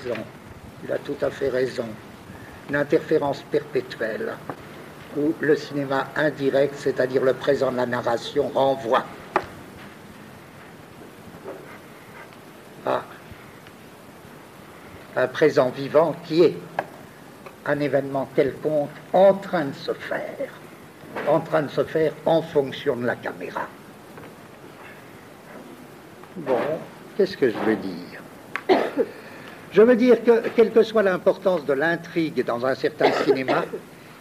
Il a tout à fait raison. Une interférence perpétuelle, où le cinéma indirect, c'est-à-dire le présent de la narration, renvoie à un présent vivant qui est un événement quelconque en train de se faire en fonction de la caméra. Bon, qu'est-ce que je veux dire? Je veux dire que, quelle que soit l'importance de l'intrigue dans un certain cinéma,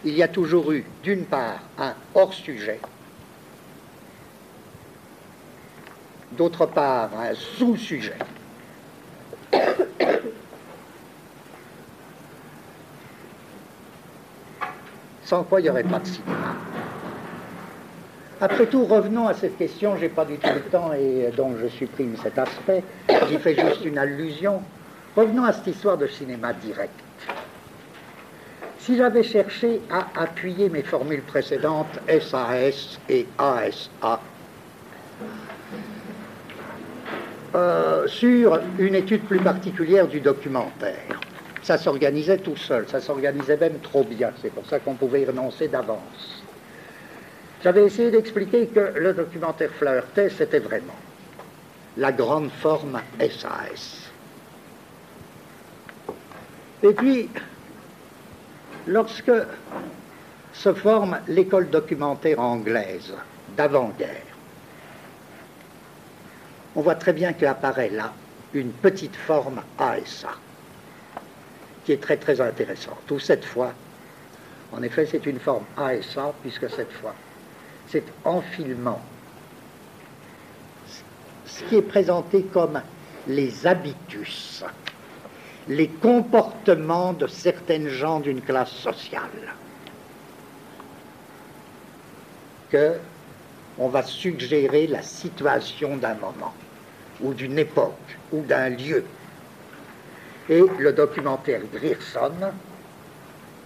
il y a toujours eu, d'une part, un hors-sujet, d'autre part, un sous-sujet, sans quoi il n'y aurait pas de cinéma. Après tout, revenons à cette question, je n'ai pas du tout le temps et donc je supprime cet aspect, j'y fais juste une allusion. Revenons à cette histoire de cinéma direct. Si j'avais cherché à appuyer mes formules précédentes, SAS et ASA, sur une étude plus particulière du documentaire, ça s'organisait tout seul, ça s'organisait même trop bien, c'est pour ça qu'on pouvait y renoncer d'avance. J'avais essayé d'expliquer que le documentaire Flaherty, c'était vraiment la grande forme SAS. Et puis, lorsque se forme l'école documentaire anglaise d'avant-guerre, on voit très bien qu'apparaît là une petite forme ASA, qui est très très intéressante. Ou cette fois, en effet, c'est une forme ASA, puisque cette fois, c'est en filmant ce qui est présenté comme les habitus, les comportements de certaines gens d'une classe sociale, que on va suggérer la situation d'un moment, ou d'une époque, ou d'un lieu. Et le documentaire Grierson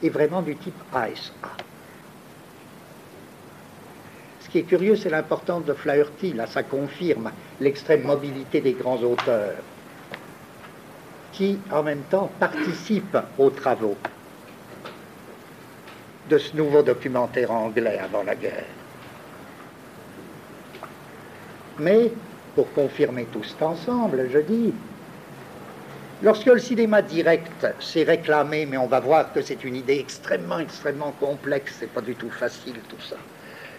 est vraiment du type ASA. Ce qui est curieux, c'est l'importance de Flaherty. Là, ça confirme l'extrême mobilité des grands auteurs qui, en même temps, participent aux travaux de ce nouveau documentaire anglais avant la guerre. Mais, pour confirmer tout cet ensemble, je dis, lorsque le cinéma direct s'est réclamé, mais on va voir que c'est une idée extrêmement, extrêmement complexe, c'est pas du tout facile tout ça.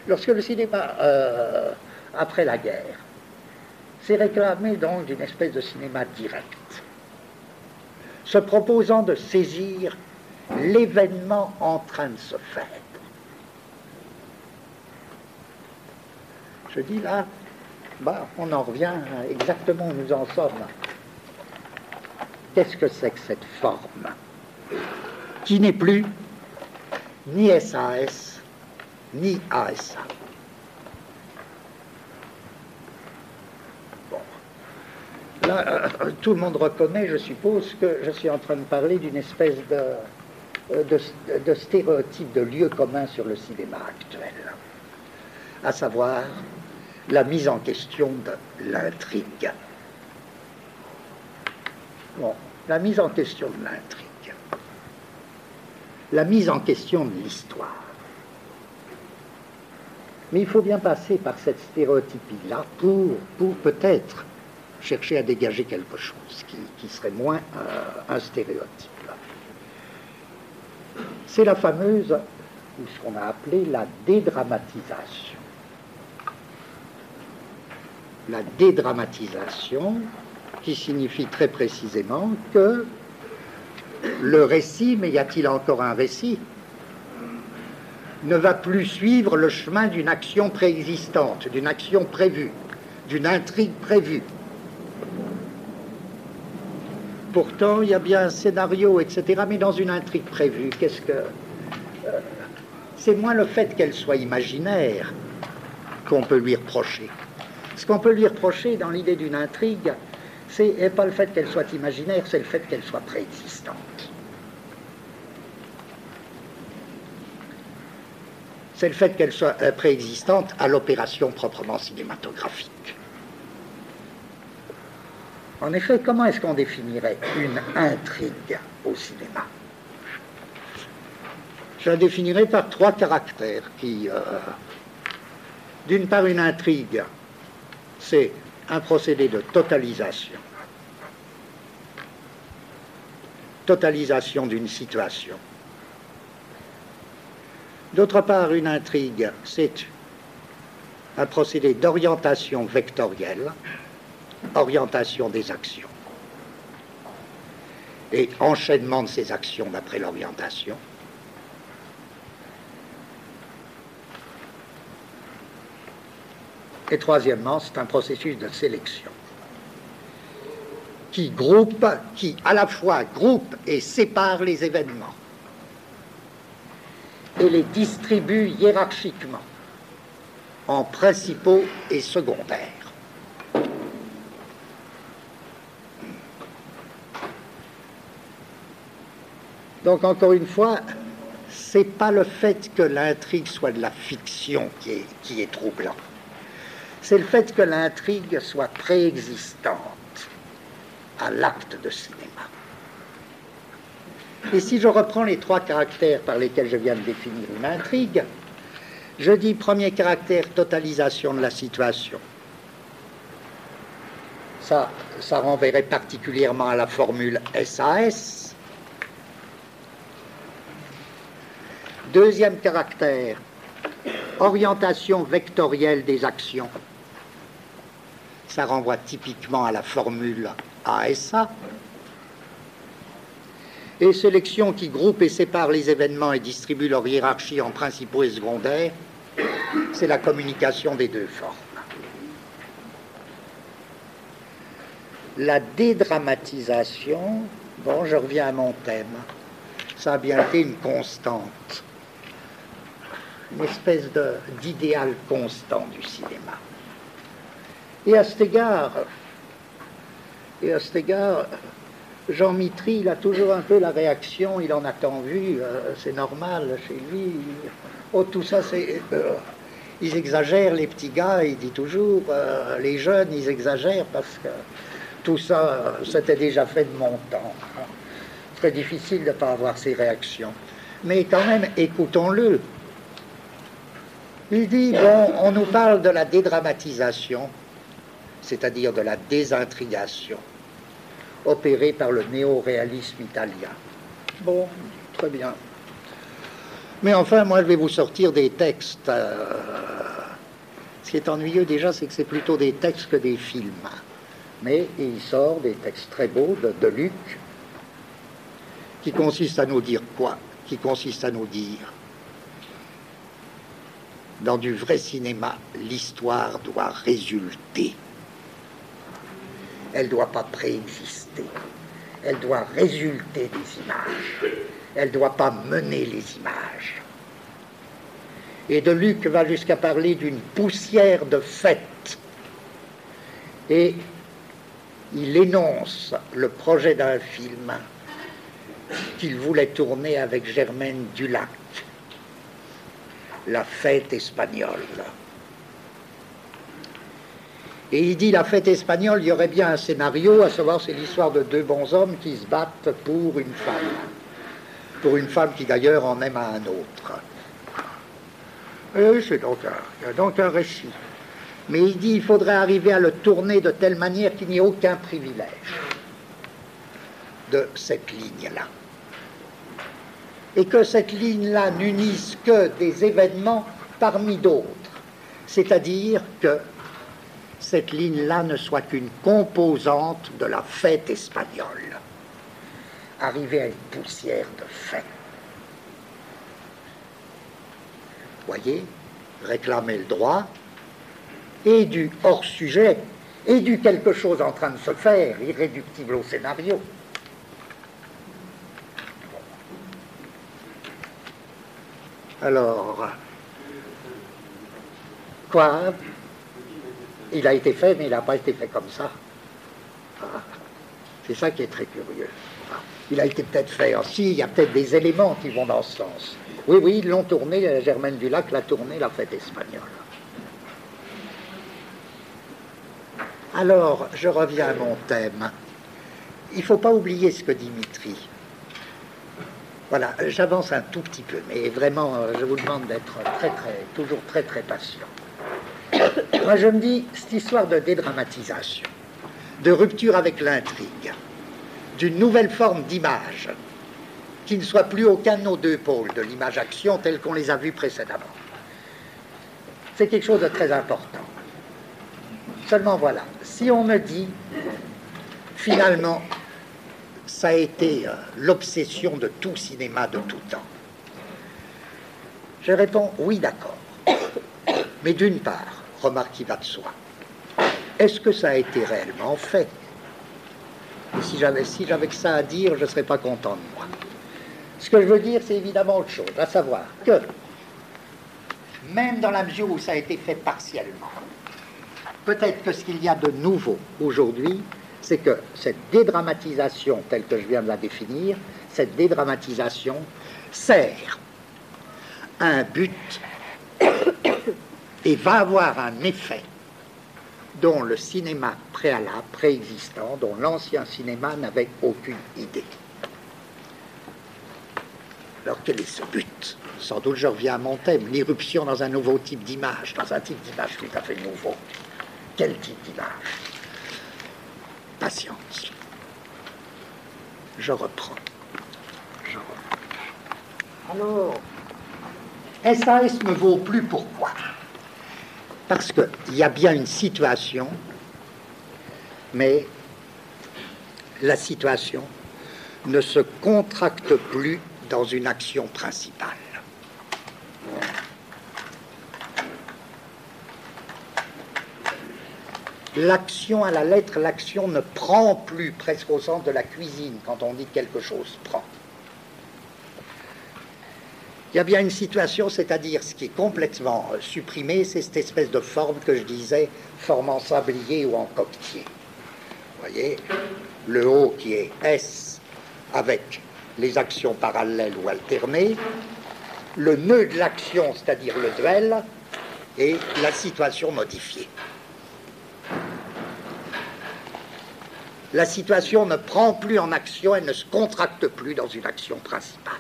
Lorsque le cinéma, après la guerre, s'est réclamé donc d'une espèce de cinéma direct, se proposant de saisir l'événement en train de se faire. Je dis là, on en revient exactement où nous en sommes. Qu'est-ce que c'est que cette forme qui n'est plus ni SAS ni ASA? Bon. Là, tout le monde reconnaît, je suppose, que je suis en train de parler d'une espèce de stéréotype de lieu commun sur le cinéma actuel, à savoir la mise en question de l'intrigue. Bon, la mise en question de l'intrigue, la mise en question de l'histoire. Mais il faut bien passer par cette stéréotypie-là pour peut-être chercher à dégager quelque chose qui serait moins un stéréotype. C'est la fameuse, ou ce qu'on a appelé la dédramatisation. La dédramatisation qui signifie très précisément que le récit, mais y a-t-il encore un récit, ne va plus suivre le chemin d'une action préexistante, d'une action prévue, d'une intrigue prévue. Pourtant, il y a bien un scénario, etc., mais dans une intrigue prévue, qu'est-ce que... c'est moins le fait qu'elle soit imaginaire qu'on peut lui reprocher. Ce qu'on peut lui reprocher dans l'idée d'une intrigue, c'est pas le fait qu'elle soit imaginaire, c'est le fait qu'elle soit préexistante. C'est le fait qu'elle soit préexistante à l'opération proprement cinématographique. En effet, comment est-ce qu'on définirait une intrigue au cinéma? Je la définirais par 3 caractères qui... d'une part, une intrigue, c'est un procédé de totalisation. Totalisation d'une situation. D'autre part, une intrigue, c'est un procédé d'orientation vectorielle, orientation des actions, et enchaînement de ces actions d'après l'orientation. Et troisièmement, c'est un processus de sélection qui groupe, qui à la fois groupe et sépare les événements et les distribue hiérarchiquement en principaux et secondaires. Donc encore une fois, c'est pas le fait que l'intrigue soit de la fiction qui est troublant. C'est le fait que l'intrigue soit préexistante à l'acte de cinéma. Et si je reprends les 3 caractères par lesquels je viens de définir une intrigue, je dis premier caractère, totalisation de la situation. Ça renverrait particulièrement à la formule SAS. Deuxième caractère, orientation vectorielle des actions. Ça renvoie typiquement à la formule ASA. Et sélection qui groupe et sépare les événements et distribue leur hiérarchie en principaux et secondaires, c'est la communication des 2 formes. La dédramatisation, bon, je reviens à mon thème, ça a bien été une constante, une espèce d'idéal constant du cinéma. Et à cet égard, Jean Mitry, il a toujours un peu la réaction, il en a tant vu, c'est normal chez lui. Oh, tout ça, c'est... ils exagèrent, les petits gars, il dit toujours, les jeunes, ils exagèrent parce que tout ça, c'était déjà fait de mon temps. Très difficile de ne pas avoir ces réactions. Mais quand même, écoutons-le. Il dit, bon, on nous parle de la dédramatisation, c'est-à-dire de la désintrigation, opérée par le néo-réalisme italien. Bon, très bien. Mais enfin, moi, je vais vous sortir des textes. Ce qui est ennuyeux déjà, c'est que c'est plutôt des textes que des films. Mais il sort des textes très beaux de Luc, qui consistent à nous dire quoi? Qui consistent à nous dire, dans du vrai cinéma, l'histoire doit résulter. Elle ne doit pas préexister. Elle doit résulter des images. Elle ne doit pas mener les images. Et de Luc va jusqu'à parler d'une poussière de fête. Et il énonce le projet d'un film qu'il voulait tourner avec Germaine Dulac, La fête espagnole. Et il dit, la fête espagnole, il y aurait bien un scénario, à savoir c'est l'histoire de 2 bonshommes qui se battent pour une femme qui d'ailleurs en aime à un autre. Et c'est donc un récit. Mais il dit, il faudrait arriver à le tourner de telle manière qu'il n'y ait aucun privilège de cette ligne-là. Et que cette ligne-là n'unisse que des événements parmi d'autres. C'est-à-dire que cette ligne-là ne soit qu'une composante de la fête espagnole. Arriver à une poussière de fête. Voyez, réclamer le droit, et du hors-sujet, et du quelque chose en train de se faire, irréductible au scénario. Alors, quoi? Il a été fait, mais il n'a pas été fait comme ça. C'est ça qui est très curieux. Il a été peut-être fait aussi, il y a peut-être des éléments qui vont dans ce sens. Oui, oui, ils l'ont tourné, Germaine Dulac l'a tourné, la fête espagnole. Alors, je reviens à mon thème. il ne faut pas oublier ce que dit Mitry. Voilà, j'avance un tout petit peu, mais vraiment, je vous demande d'être toujours très patient. Moi, je me dis, cette histoire de dédramatisation, de rupture avec l'intrigue, d'une nouvelle forme d'image, qui ne soit plus aucun de nos deux pôles de l'image-action telle qu'on les a vus précédemment. C'est quelque chose de très important. Seulement voilà, si on me dit, finalement, ça a été l'obsession de tout cinéma de tout temps, je réponds, oui, d'accord. Mais d'une part, remarque qui va de soi, est-ce que ça a été réellement fait? Et si j'avais que ça à dire, je ne serais pas content de moi. Ce que je veux dire, c'est évidemment autre chose, à savoir que, même dans la mesure où ça a été fait partiellement, peut-être que ce qu'il y a de nouveau aujourd'hui, c'est que cette dédramatisation, telle que je viens de la définir, cette dédramatisation sert à un but et va avoir un effet dont le cinéma préalable, préexistant, dont l'ancien cinéma n'avait aucune idée. Alors quel est ce but? Sans doute je reviens à mon thème, l'irruption dans un nouveau type d'image, dans un type d'image tout à fait nouveau. Quel type d'image? Patience. Je reprends. Alors, SAS me vaut plus, pourquoi? Parce qu'il y a bien une situation, mais la situation ne se contracte plus dans une action principale. L'action à la lettre, l'action ne prend plus, presque au sens de la cuisine, quand on dit que quelque chose prend. Il y a bien une situation, c'est-à-dire ce qui est complètement supprimé, c'est cette espèce de forme que je disais, forme en sablier ou en coquetier. Vous voyez, le haut qui est S avec les actions parallèles ou alternées, le nœud de l'action, c'est-à-dire le duel, et la situation modifiée. La situation ne prend plus en action, elle ne se contracte plus dans une action principale.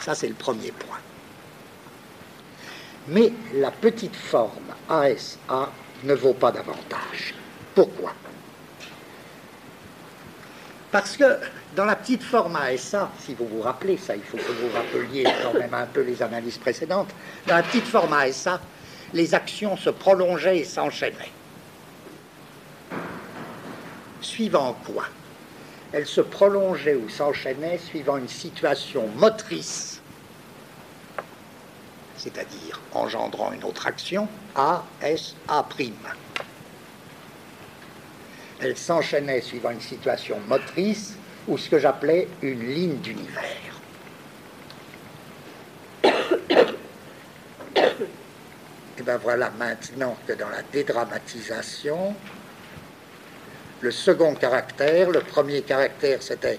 Ça, c'est le premier point. Mais la petite forme ASA ne vaut pas davantage. Pourquoi? Parce que dans la petite forme ASA, si vous vous rappelez, ça il faut que vous rappeliez quand même un peu les analyses précédentes, dans la petite forme ASA, les actions se prolongeaient et s'enchaînaient. Suivant quoi? Elles se prolongeaient ou s'enchaînaient suivant une situation motrice, c'est-à-dire engendrant une autre action, A, S, A'. Elles s'enchaînaient suivant une situation motrice ou ce que j'appelais une ligne d'univers. Et bien voilà maintenant que dans la dédramatisation, le second caractère, le premier caractère c'était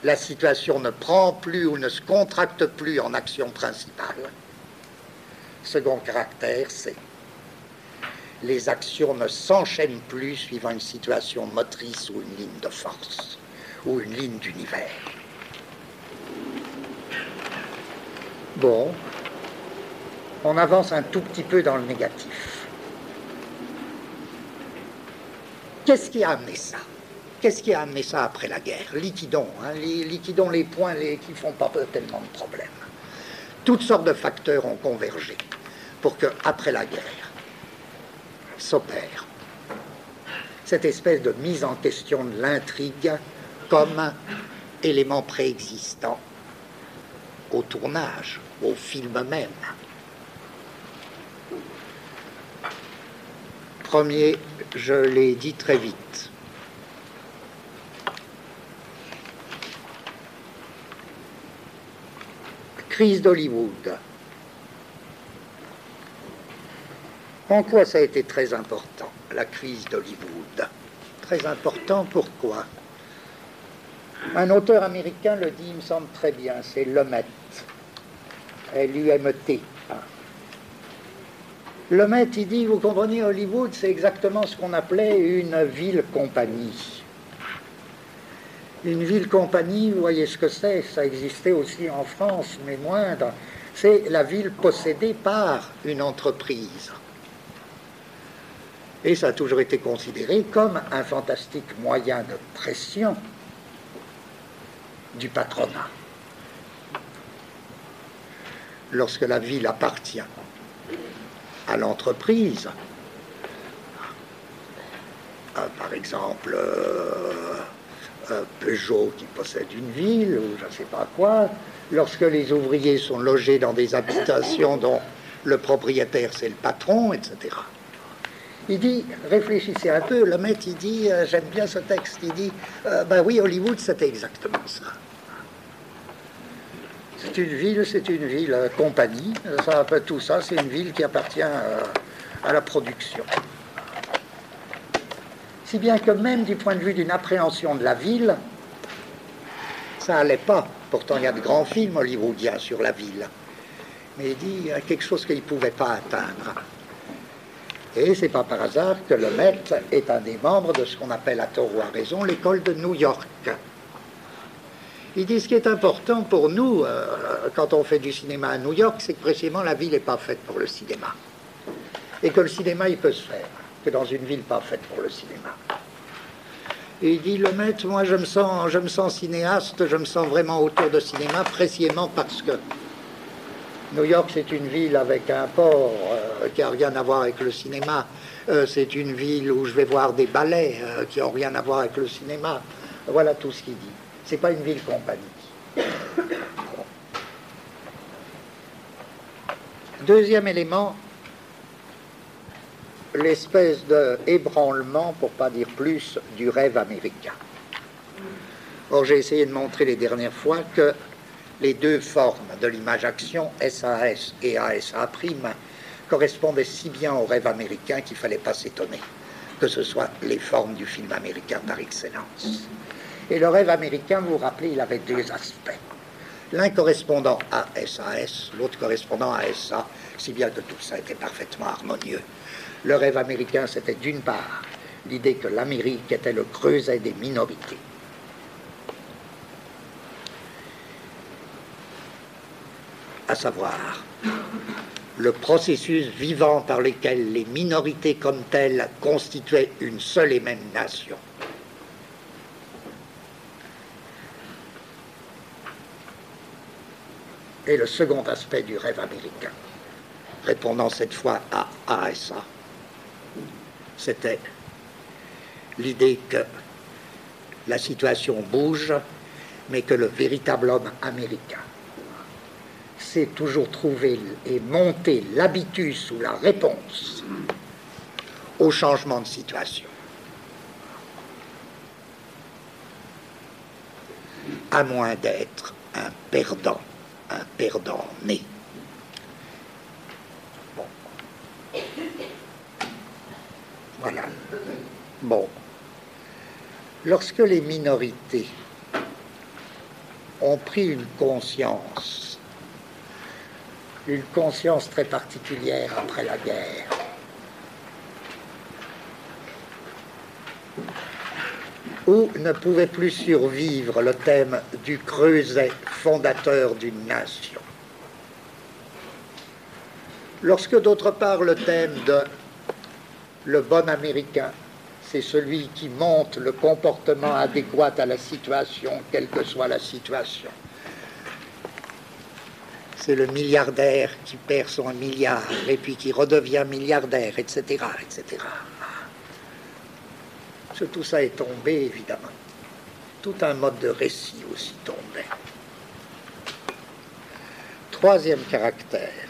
la situation ne prend plus ou ne se contracte plus en action principale. Second caractère c'est les actions ne s'enchaînent plus suivant une situation motrice ou une ligne de force ou une ligne d'univers. Bon, on avance un tout petit peu dans le négatif. Qu'est-ce qui a amené ça? Qu'est-ce qui a amené ça après la guerre? Liquidons, hein, liquidons les points qui ne font pas tellement de problèmes. Toutes sortes de facteurs ont convergé pour qu'après la guerre s'opère cette espèce de mise en question de l'intrigue comme élément préexistant au tournage, au film même. Premier, je l'ai dit très vite. Crise d'Hollywood. En quoi ça a été très important, la crise d'Hollywood? Très important, pourquoi? Un auteur américain le dit, il me semble très bien, c'est Lumet, L-U-M-E-T. Lemaitre, il dit, vous comprenez, Hollywood, c'est exactement ce qu'on appelait une ville-compagnie. Une ville-compagnie, vous voyez ce que c'est, ça existait aussi en France, mais moindre. C'est la ville possédée par une entreprise. Et ça a toujours été considéré comme un fantastique moyen de pression du patronat. Lorsque la ville appartient à l'entreprise, par exemple Peugeot qui possède une ville ou je ne sais pas quoi, lorsque les ouvriers sont logés dans des habitations dont le propriétaire c'est le patron, etc. Il dit, réfléchissez un peu, Lemaitre il dit, j'aime bien ce texte, il dit, ben oui, Hollywood c'était exactement ça. C'est une ville compagnie, ça un peu tout ça, c'est une ville qui appartient à la production. Si bien que même du point de vue d'une appréhension de la ville, ça n'allait pas. Pourtant, il y a de grands films hollywoodiens sur la ville. Mais il dit, il y a quelque chose qu'il ne pouvait pas atteindre. Et c'est pas par hasard que Lemaitre est un des membres de ce qu'on appelle, à tort ou à raison, l'école de New York. Il dit, ce qui est important pour nous, quand on fait du cinéma à New York, c'est que précisément la ville n'est pas faite pour le cinéma. Et que le cinéma, il peut se faire, que dans une ville pas faite pour le cinéma. Et il dit, Lemaitre, moi je me sens cinéaste, je me sens vraiment autour de cinéma, précisément parce que New York, c'est une ville avec un port qui n'a rien à voir avec le cinéma. C'est une ville où je vais voir des ballets qui n'ont rien à voir avec le cinéma. Voilà tout ce qu'il dit. C'est pas une ville-compagnie. Deuxième élément, l'espèce d'ébranlement, pour ne pas dire plus, du rêve américain. Or, j'ai essayé de montrer les dernières fois que les deux formes de l'image-action, SAS et ASA', correspondaient si bien au rêve américain qu'il ne fallait pas s'étonner que ce soit les formes du film américain par excellence. Et le rêve américain, vous vous rappelez, il avait deux aspects. L'un correspondant à SAS, l'autre correspondant à SA, si bien que tout ça était parfaitement harmonieux. Le rêve américain, c'était d'une part l'idée que l'Amérique était le creuset des minorités. À savoir, le processus vivant par lequel les minorités comme telles constituaient une seule et même nation. Et le second aspect du rêve américain, répondant cette fois à ASA, c'était l'idée que la situation bouge, mais que le véritable homme américain sait toujours trouver et monter l'habitus ou la réponse au changement de situation. À moins d'être un perdant né. Bon. Voilà. Bon. Lorsque les minorités ont pris une conscience très particulière après la guerre, où ne pouvait plus survivre le thème du creuset fondateur d'une nation. Lorsque d'autre part le thème de le bon américain, c'est celui qui montre le comportement adéquat à la situation, quelle que soit la situation. C'est le milliardaire qui perd son milliard et puis qui redevient milliardaire, etc., etc. Tout ça est tombé, évidemment. Tout un mode de récit aussi tombait. Troisième caractère.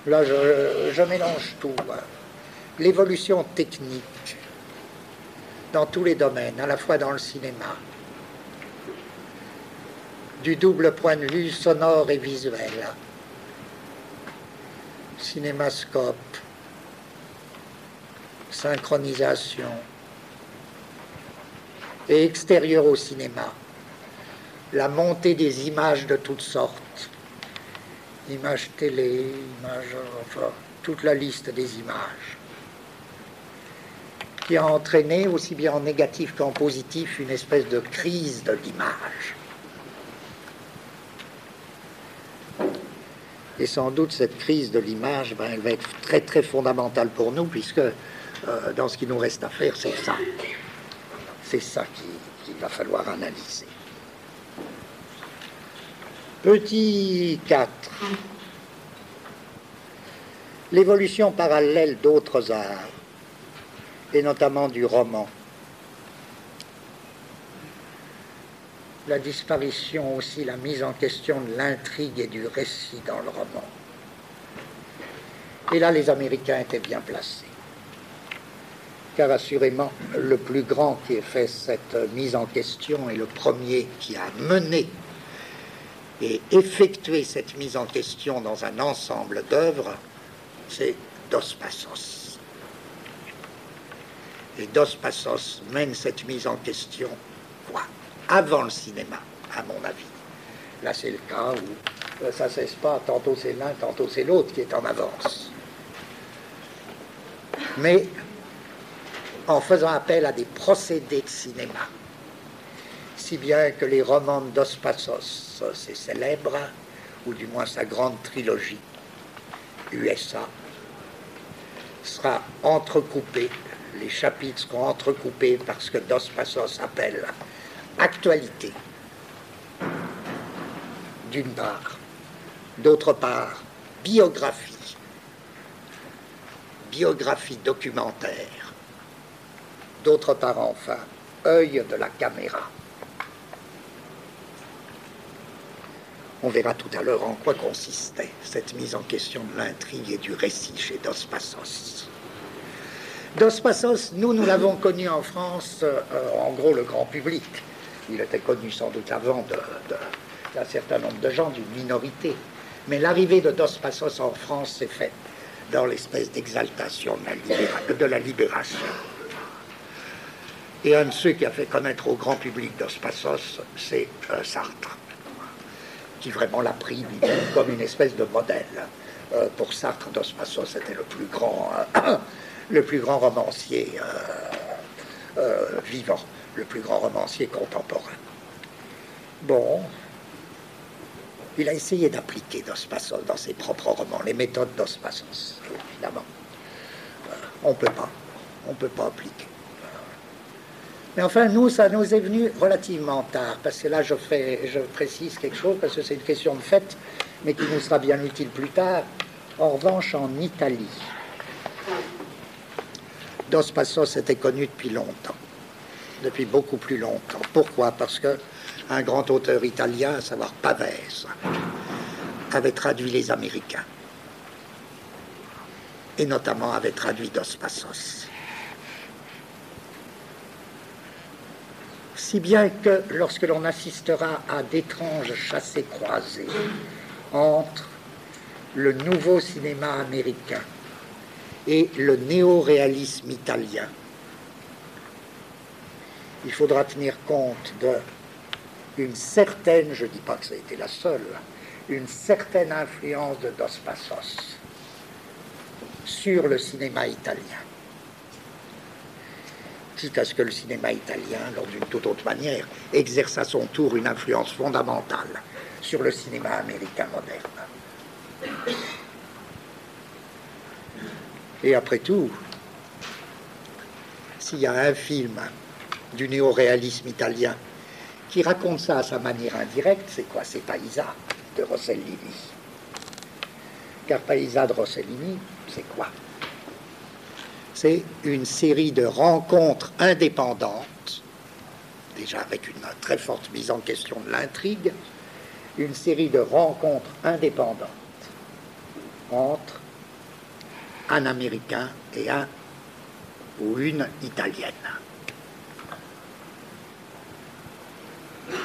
Là, je mélange tout. Hein. L'évolution technique dans tous les domaines, à la fois dans le cinéma, du double point de vue sonore et visuel, cinémascope, synchronisation, et extérieur au cinéma, la montée des images de toutes sortes. images télé, images, enfin, toute la liste des images, qui a entraîné, aussi bien en négatif qu'en positif, une espèce de crise de l'image. Et sans doute, cette crise de l'image, ben, elle va être très, très fondamentale pour nous, puisque dans ce qui nous reste à faire, c'est ça. C'est ça qu'il va falloir analyser. Petit 4. L'évolution parallèle d'autres arts, et notamment du roman. La disparition aussi, la mise en question de l'intrigue et du récit dans le roman. Et là, les Américains étaient bien placés. Car assurément, le plus grand qui ait fait cette mise en question et le premier qui a mené et effectué cette mise en question dans un ensemble d'œuvres, c'est Dos Passos. Et Dos Passos mène cette mise en question, quoi, avant le cinéma, à mon avis. Là, c'est le cas où ça ne cesse pas, tantôt c'est l'un, tantôt c'est l'autre qui est en avance. Mais en faisant appel à des procédés de cinéma, si bien que les romans de Dos Passos, c'est célèbre, ou du moins sa grande trilogie, USA, sera entrecoupée, les chapitres seront entrecoupés parce que Dos Passos appelle actualité, d'une part, d'autre part, biographie documentaire, d'autre part enfin, œil de la caméra. On verra tout à l'heure en quoi consistait cette mise en question de l'intrigue et du récit chez Dos Passos. Dos Passos, nous l'avons connu en France, en gros le grand public. Il était connu sans doute avant d'un certain nombre de gens, d'une minorité. Mais l'arrivée de Dos Passos en France s'est faite dans l'espèce d'exaltation de la libération. Et un de ceux qui a fait connaître au grand public Dos Passos, c'est Sartre, qui vraiment l'a pris comme une espèce de modèle. Pour Sartre, Dos Passos était le plus grand romancier vivant, le plus grand romancier contemporain. Bon, il a essayé d'appliquer Dos Passos dans ses propres romans, les méthodes Dos Passos, évidemment. On ne peut pas appliquer. Mais enfin, nous, ça nous est venu relativement tard, parce que là, je précise quelque chose, parce que c'est une question de fait, mais qui nous sera bien utile plus tard. En revanche, en Italie, Dos Passos était connu depuis longtemps, depuis beaucoup plus longtemps. Pourquoi? Parce qu'un grand auteur italien, à savoir Pavese, avait traduit les Américains, et notamment avait traduit Dos Passos. Si bien que lorsque l'on assistera à d'étranges chassés-croisés entre le nouveau cinéma américain et le néo-réalisme italien, il faudra tenir compte d'une certaine, je ne dis pas que ça a été la seule, une certaine influence de Dos Passos sur le cinéma italien. Quitte à ce que le cinéma italien, d'une toute autre manière, exerce à son tour une influence fondamentale sur le cinéma américain moderne. Et après tout, s'il y a un film du néo-réalisme italien qui raconte ça à sa manière indirecte, c'est quoi? C'est Paisa de Rossellini. Car Paisa de Rossellini, c'est quoi? C'est une série de rencontres indépendantes, déjà avec une très forte mise en question de l'intrigue, une série de rencontres indépendantes entre un Américain et un ou une Italienne.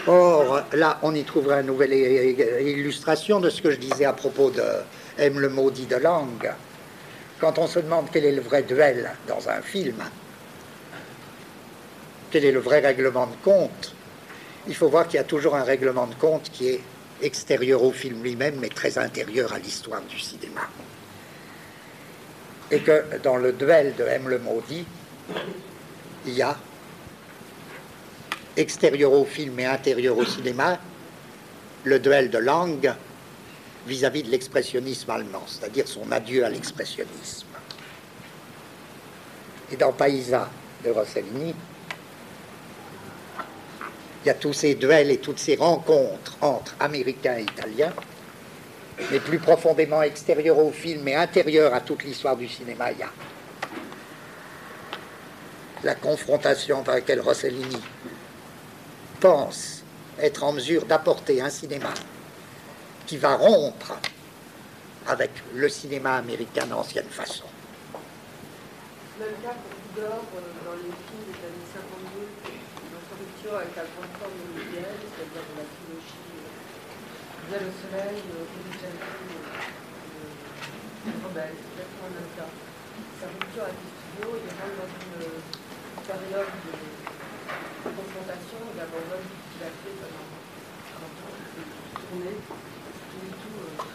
Or, là, on y trouvera une nouvelle illustration de ce que je disais à propos de M. le maudit de Langue. Quand on se demande quel est le vrai duel dans un film, quel est le vrai règlement de compte, il faut voir qu'il y a toujours un règlement de compte qui est extérieure au film lui-même, mais très intérieure à l'histoire du cinéma. Et que dans le duel de M. le Maudit, il y a extérieur au film et intérieur au cinéma, le duel de Lang vis-à-vis de l'expressionnisme allemand, c'est-à-dire son adieu à l'expressionnisme. Et dans Paisa de Rossellini, il y a tous ces duels et toutes ces rencontres entre Américains et Italiens, mais plus profondément extérieur au film et intérieur à toute l'histoire du cinéma, il y a la confrontation par laquelle Rossellini pense être en mesure d'apporter un cinéma qui va rompre avec le cinéma américain d'ancienne façon. Même cas pour Tudor, dans les films des années 52, notre rupture avec la grande forme hollywoodienne, c'est-à-dire de la trilogie Via le soleil, Originality, Rebelle, c'est exactement le même cas. Sa rupture avec les studios, il rentre dans une période de confrontation, il abandonne tout ce qu'il a fait pendant 30 ans, il fait tourner.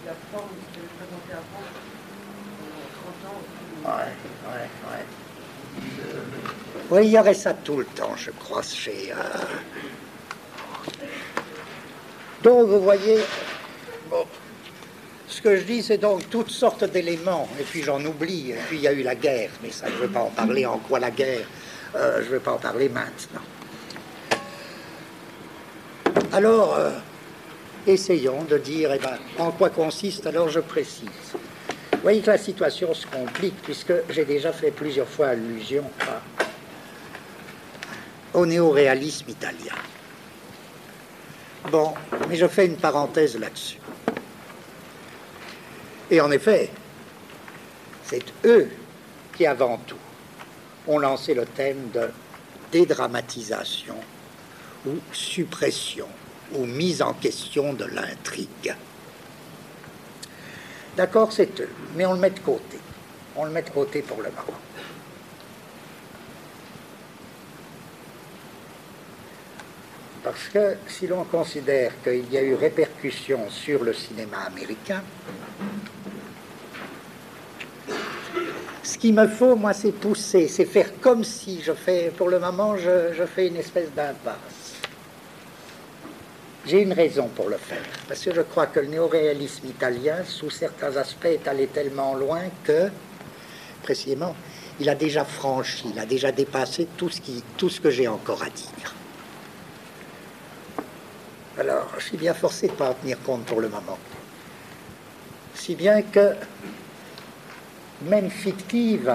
La forme qui est présentée avant pendant 30 ans. Ouais. Oui, il y aurait ça tout le temps, je crois, chez... Donc, vous voyez, bon, ce que je dis, c'est donc toutes sortes d'éléments, et puis j'en oublie, et puis il y a eu la guerre, mais ça, je ne veux pas en parler. En quoi la guerre? Je ne veux pas en parler maintenant. Alors... essayons de dire, en quoi consiste, alors je précise. Vous voyez que la situation se complique, puisque j'ai déjà fait plusieurs fois allusion au néoréalisme italien. Bon, mais je fais une parenthèse là-dessus. Et en effet, c'est eux qui, avant tout, ont lancé le thème de dédramatisation ou suppression ou mise en question de l'intrigue. D'accord, c'est eux, mais on le met de côté. On le met de côté pour le moment. Parce que si l'on considère qu'il y a eu répercussion sur le cinéma américain, ce qu'il me faut, moi, c'est pousser, c'est faire comme si je fais, pour le moment, je fais une espèce d'impasse. J'ai une raison pour le faire, parce que je crois que le néoréalisme italien, sous certains aspects, est allé tellement loin que, précisément, il a déjà franchi, il a déjà dépassé tout ce que j'ai encore à dire. Alors, je suis bien forcé de ne pas en tenir compte pour le moment. Si bien que, même fictive,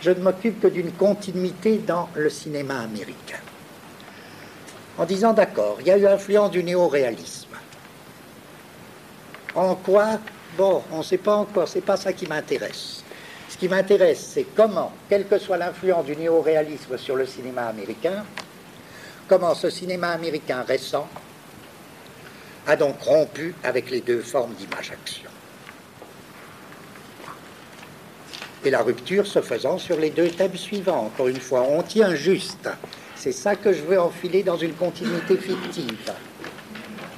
je ne m'occupe que d'une continuité dans le cinéma américain. En disant, d'accord, il y a eu l'influence du néoréalisme. En quoi? Bon, on ne sait pas encore, c'est pas ça qui m'intéresse. Ce qui m'intéresse, c'est comment, quelle que soit l'influence du néoréalisme sur le cinéma américain, comment ce cinéma américain récent a donc rompu avec les deux formes d'image-action. Et la rupture se faisant sur les deux thèmes suivants. Encore une fois, on tient juste. C'est ça que je veux enfiler dans une continuité fictive.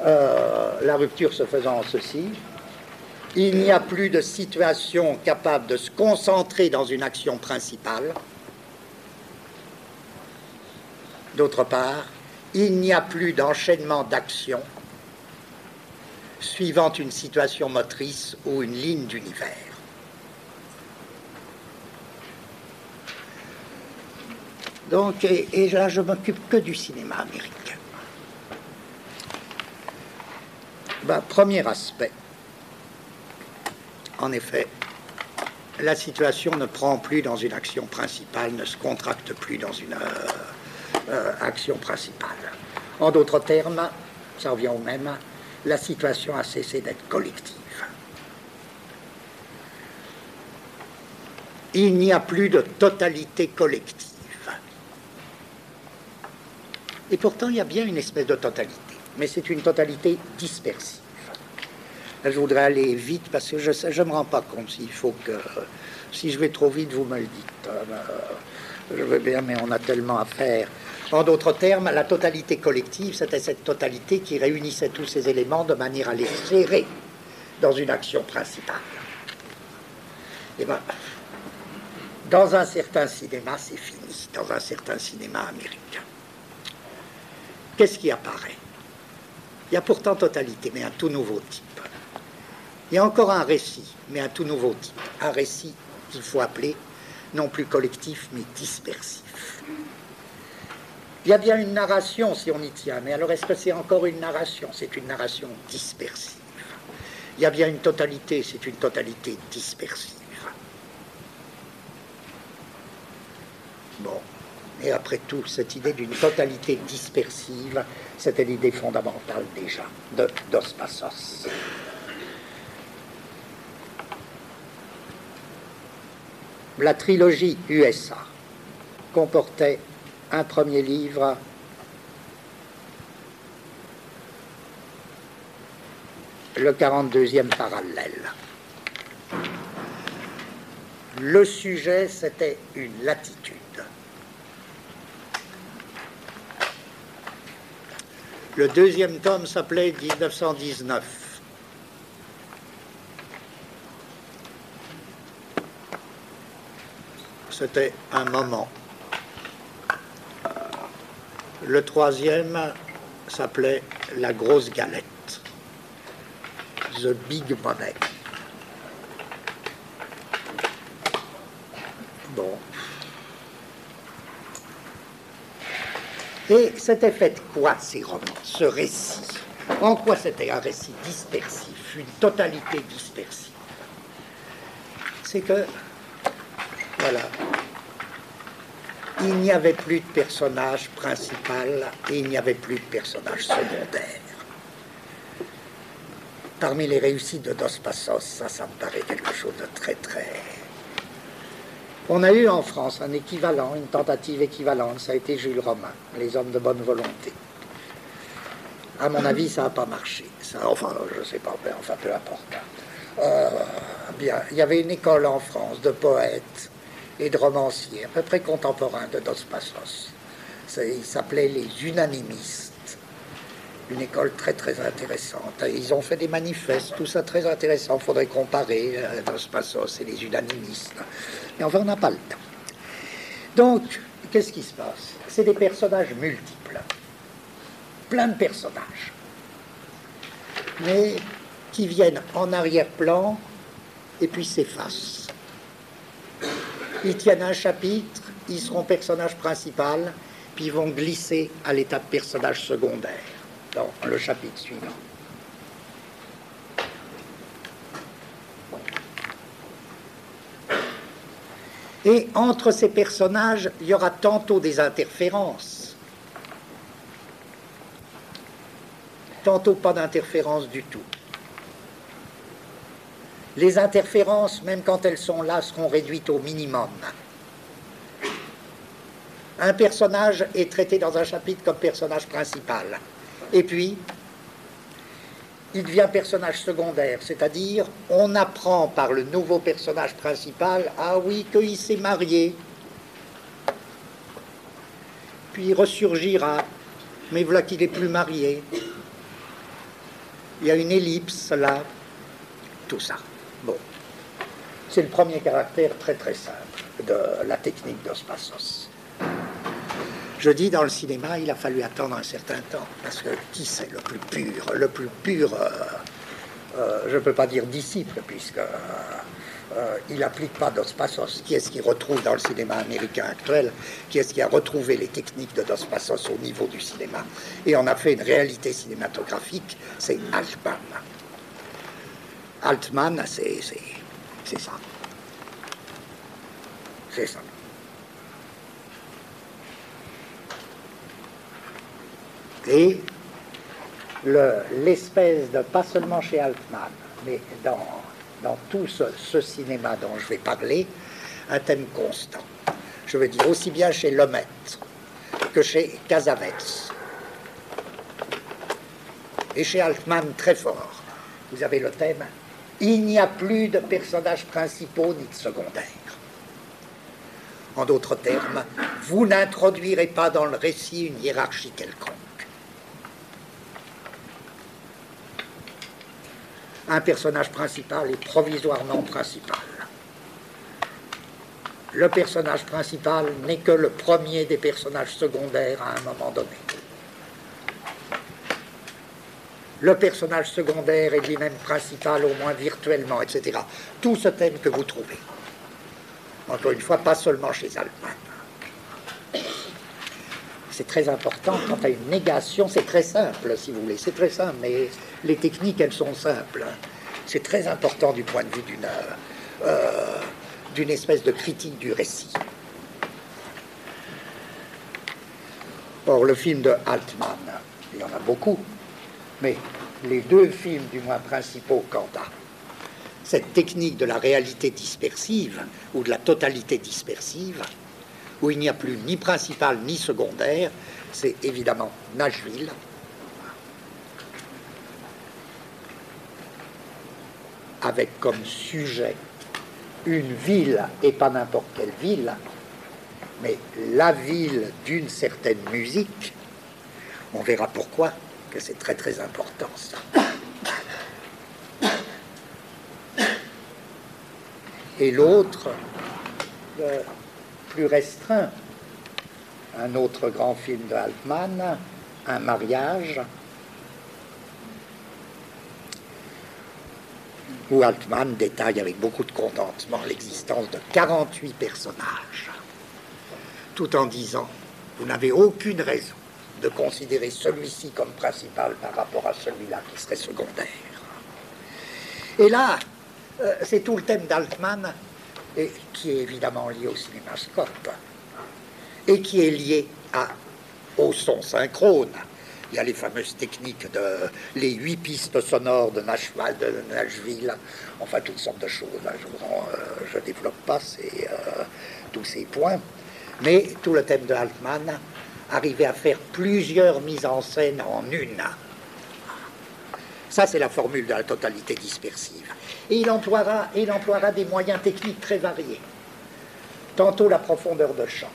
La rupture se faisant en ceci, il n'y a plus de situation capable de se concentrer dans une action principale. D'autre part, il n'y a plus d'enchaînement d'actions suivant une situation motrice ou une ligne d'univers. Donc, et là, je m'occupe que du cinéma américain. Premier aspect. En effet, la situation ne prend plus dans une action principale, ne se contracte plus dans une action principale. En d'autres termes, ça revient au même, la situation a cessé d'être collective. Il n'y a plus de totalité collective. Et pourtant, il y a bien une espèce de totalité, mais c'est une totalité dispersive. Là, je voudrais aller vite parce que je ne me rends pas compte s'il faut que... Si je vais trop vite, vous me le dites. Je veux bien, mais on a tellement à faire. En d'autres termes, la totalité collective, c'était cette totalité qui réunissait tous ces éléments de manière à les serrer dans une action principale. Et bien, dans un certain cinéma, c'est fini, dans un certain cinéma américain. Qu'est-ce qui apparaît? Il y a pourtant totalité, mais un tout nouveau type. Il y a encore un récit, mais un tout nouveau type. Un récit qu'il faut appeler non plus collectif, mais dispersif. Il y a bien une narration, si on y tient, mais alors est-ce que c'est encore une narration? C'est une narration dispersive. Il y a bien une totalité, c'est une totalité dispersive. Bon, et après tout, cette idée d'une totalité dispersive, c'était l'idée fondamentale déjà de Dos Passos. La trilogie USA comportait un premier livre, le 42e parallèle. Le sujet, c'était une latitude. Le deuxième tome s'appelait 1919. C'était un moment. Le troisième s'appelait La grosse galette, The Big Money. Bon. Et c'était fait de quoi, ces romans, ce récit? En quoi c'était un récit dispersif, une totalité dispersive? C'est que, voilà, il n'y avait plus de personnage principal et il n'y avait plus de personnage secondaire. Parmi les réussites de Dos Passos, ça me paraît quelque chose de très, très... On a eu en France un équivalent, une tentative équivalente, ça a été Jules Romain, Les hommes de bonne volonté. À mon avis, ça n'a pas marché. Ça, enfin, je ne sais pas, mais enfin, peu importe. Bien, il y avait une école en France de poètes et de romanciers, à peu près contemporains de Dos Passos. Ils s'appelaient les unanimistes. Une école très très intéressante. Ils ont fait des manifestes, tout ça très intéressant. Il faudrait comparer Dos Passos et les unanimistes. Mais enfin, on n'a pas le temps. Donc, qu'est-ce qui se passe? C'est des personnages multiples. Plein de personnages. Mais qui viennent en arrière-plan et puis s'effacent. Ils tiennent un chapitre, ils seront personnage principal, puis ils vont glisser à l'état de personnage secondaire dans le chapitre suivant. Et entre ces personnages, il y aura tantôt des interférences, tantôt pas d'interférences du tout. Les interférences, même quand elles sont là, seront réduites au minimum. Un personnage est traité dans un chapitre comme personnage principal. Et puis, il devient personnage secondaire, c'est-à-dire, on apprend par le nouveau personnage principal, ah oui, qu'il s'est marié. Puis il ressurgira, mais voilà qu'il n'est plus marié. Il y a une ellipse là, tout ça. Bon, c'est le premier caractère très très simple de la technique Dos Passos. Je dis, dans le cinéma, il a fallu attendre un certain temps, parce que qui c'est le plus pur, je ne peux pas dire disciple, puisque il n'applique pas Dos Passos. Qui est-ce qui retrouve dans le cinéma américain actuel? Qui est-ce qui a retrouvé les techniques de Dos Passos au niveau du cinéma? Et on a fait une réalité cinématographique, c'est Altman. Altman, c'est ça. C'est ça. Et l'espèce de, pas seulement chez Altman, mais dans tout ce cinéma dont je vais parler, un thème constant. Je veux dire aussi bien chez Lemaitre que chez Cassavetes. Et chez Altman, très fort, vous avez le thème « Il n'y a plus de personnages principaux ni de secondaires ». En d'autres termes, vous n'introduirez pas dans le récit une hiérarchie quelconque. Un personnage principal est provisoirement principal. Le personnage principal n'est que le premier des personnages secondaires à un moment donné. Le personnage secondaire est lui-même principal, au moins virtuellement, etc. Tout ce thème que vous trouvez. Encore une fois, pas seulement chez Altman. C'est très important quant à une négation, c'est très simple, si vous voulez, c'est très simple, mais les techniques, elles sont simples. C'est très important du point de vue d'une espèce de critique du récit. Or, le film de Altman, il y en a beaucoup, mais les deux films, du moins principaux, quant à cette technique de la réalité dispersive, ou de la totalité dispersive, où il n'y a plus ni principal ni secondaire, c'est évidemment Nashville, avec comme sujet une ville, et pas n'importe quelle ville, mais la ville d'une certaine musique. On verra pourquoi, que c'est très très important ça. Et l'autre, plus restreint, un autre grand film de Altman, Un mariage, où Altman détaille avec beaucoup de contentement l'existence de 48 personnages, tout en disant, vous n'avez aucune raison de considérer celui-ci comme principal par rapport à celui-là qui serait secondaire. Et là, c'est tout le thème d'Altman, et qui est évidemment lié au cinémascope, et qui est lié au son synchrone. Il y a les fameuses techniques les 8 pistes sonores de Nashville, enfin toutes sortes de choses. Je ne développe pas tous ces points, mais tout le thème de Altman arrivait à faire plusieurs mises en scène en une. Ça, c'est la formule de la totalité dispersive. Et il emploiera des moyens techniques très variés. Tantôt la profondeur de champ.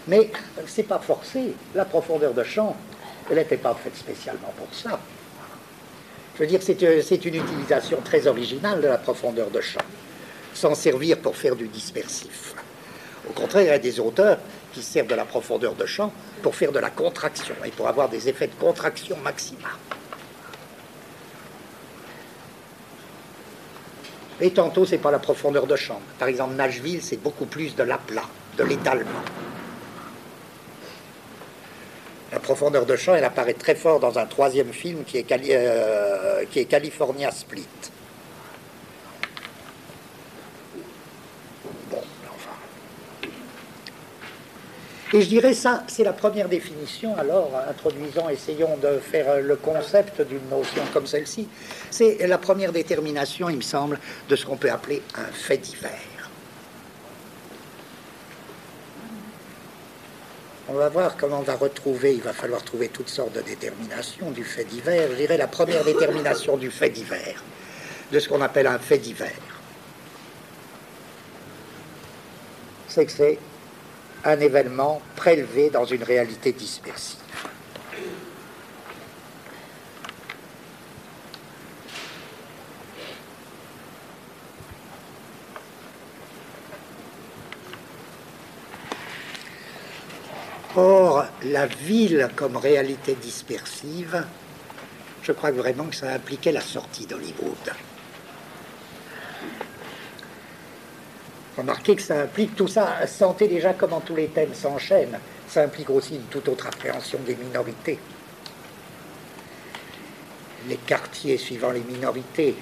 Mais c'est pas forcé. La profondeur de champ, elle n'était pas faite spécialement pour ça. Je veux dire, c'est une utilisation très originale de la profondeur de champ, s'en servir pour faire du dispersif. Au contraire, il y a des auteurs qui se servent de la profondeur de champ pour faire de la contraction et pour avoir des effets de contraction maximale. Et tantôt, c'est pas la profondeur de champ. Par exemple, Nashville, c'est beaucoup plus de l'aplat, de l'étalement. La profondeur de champ, elle apparaît très fort dans un troisième film qui est California Split. Bon, enfin. Et je dirais ça, c'est la première définition, alors, essayons de faire le concept d'une notion comme celle-ci. C'est la première détermination, il me semble, de ce qu'on peut appeler un fait divers. On va voir comment on va retrouver, il va falloir trouver toutes sortes de déterminations du fait divers. Je dirais la première détermination du fait divers, de ce qu'on appelle un fait divers, c'est que c'est un événement prélevé dans une réalité dispersive. Or, la ville comme réalité dispersive, je crois vraiment que ça impliquait la sortie d'Hollywood. Remarquez que ça implique, tout ça, sentez déjà comment tous les thèmes s'enchaînent, ça implique aussi une toute autre appréhension des minorités. Les quartiers suivant les minorités,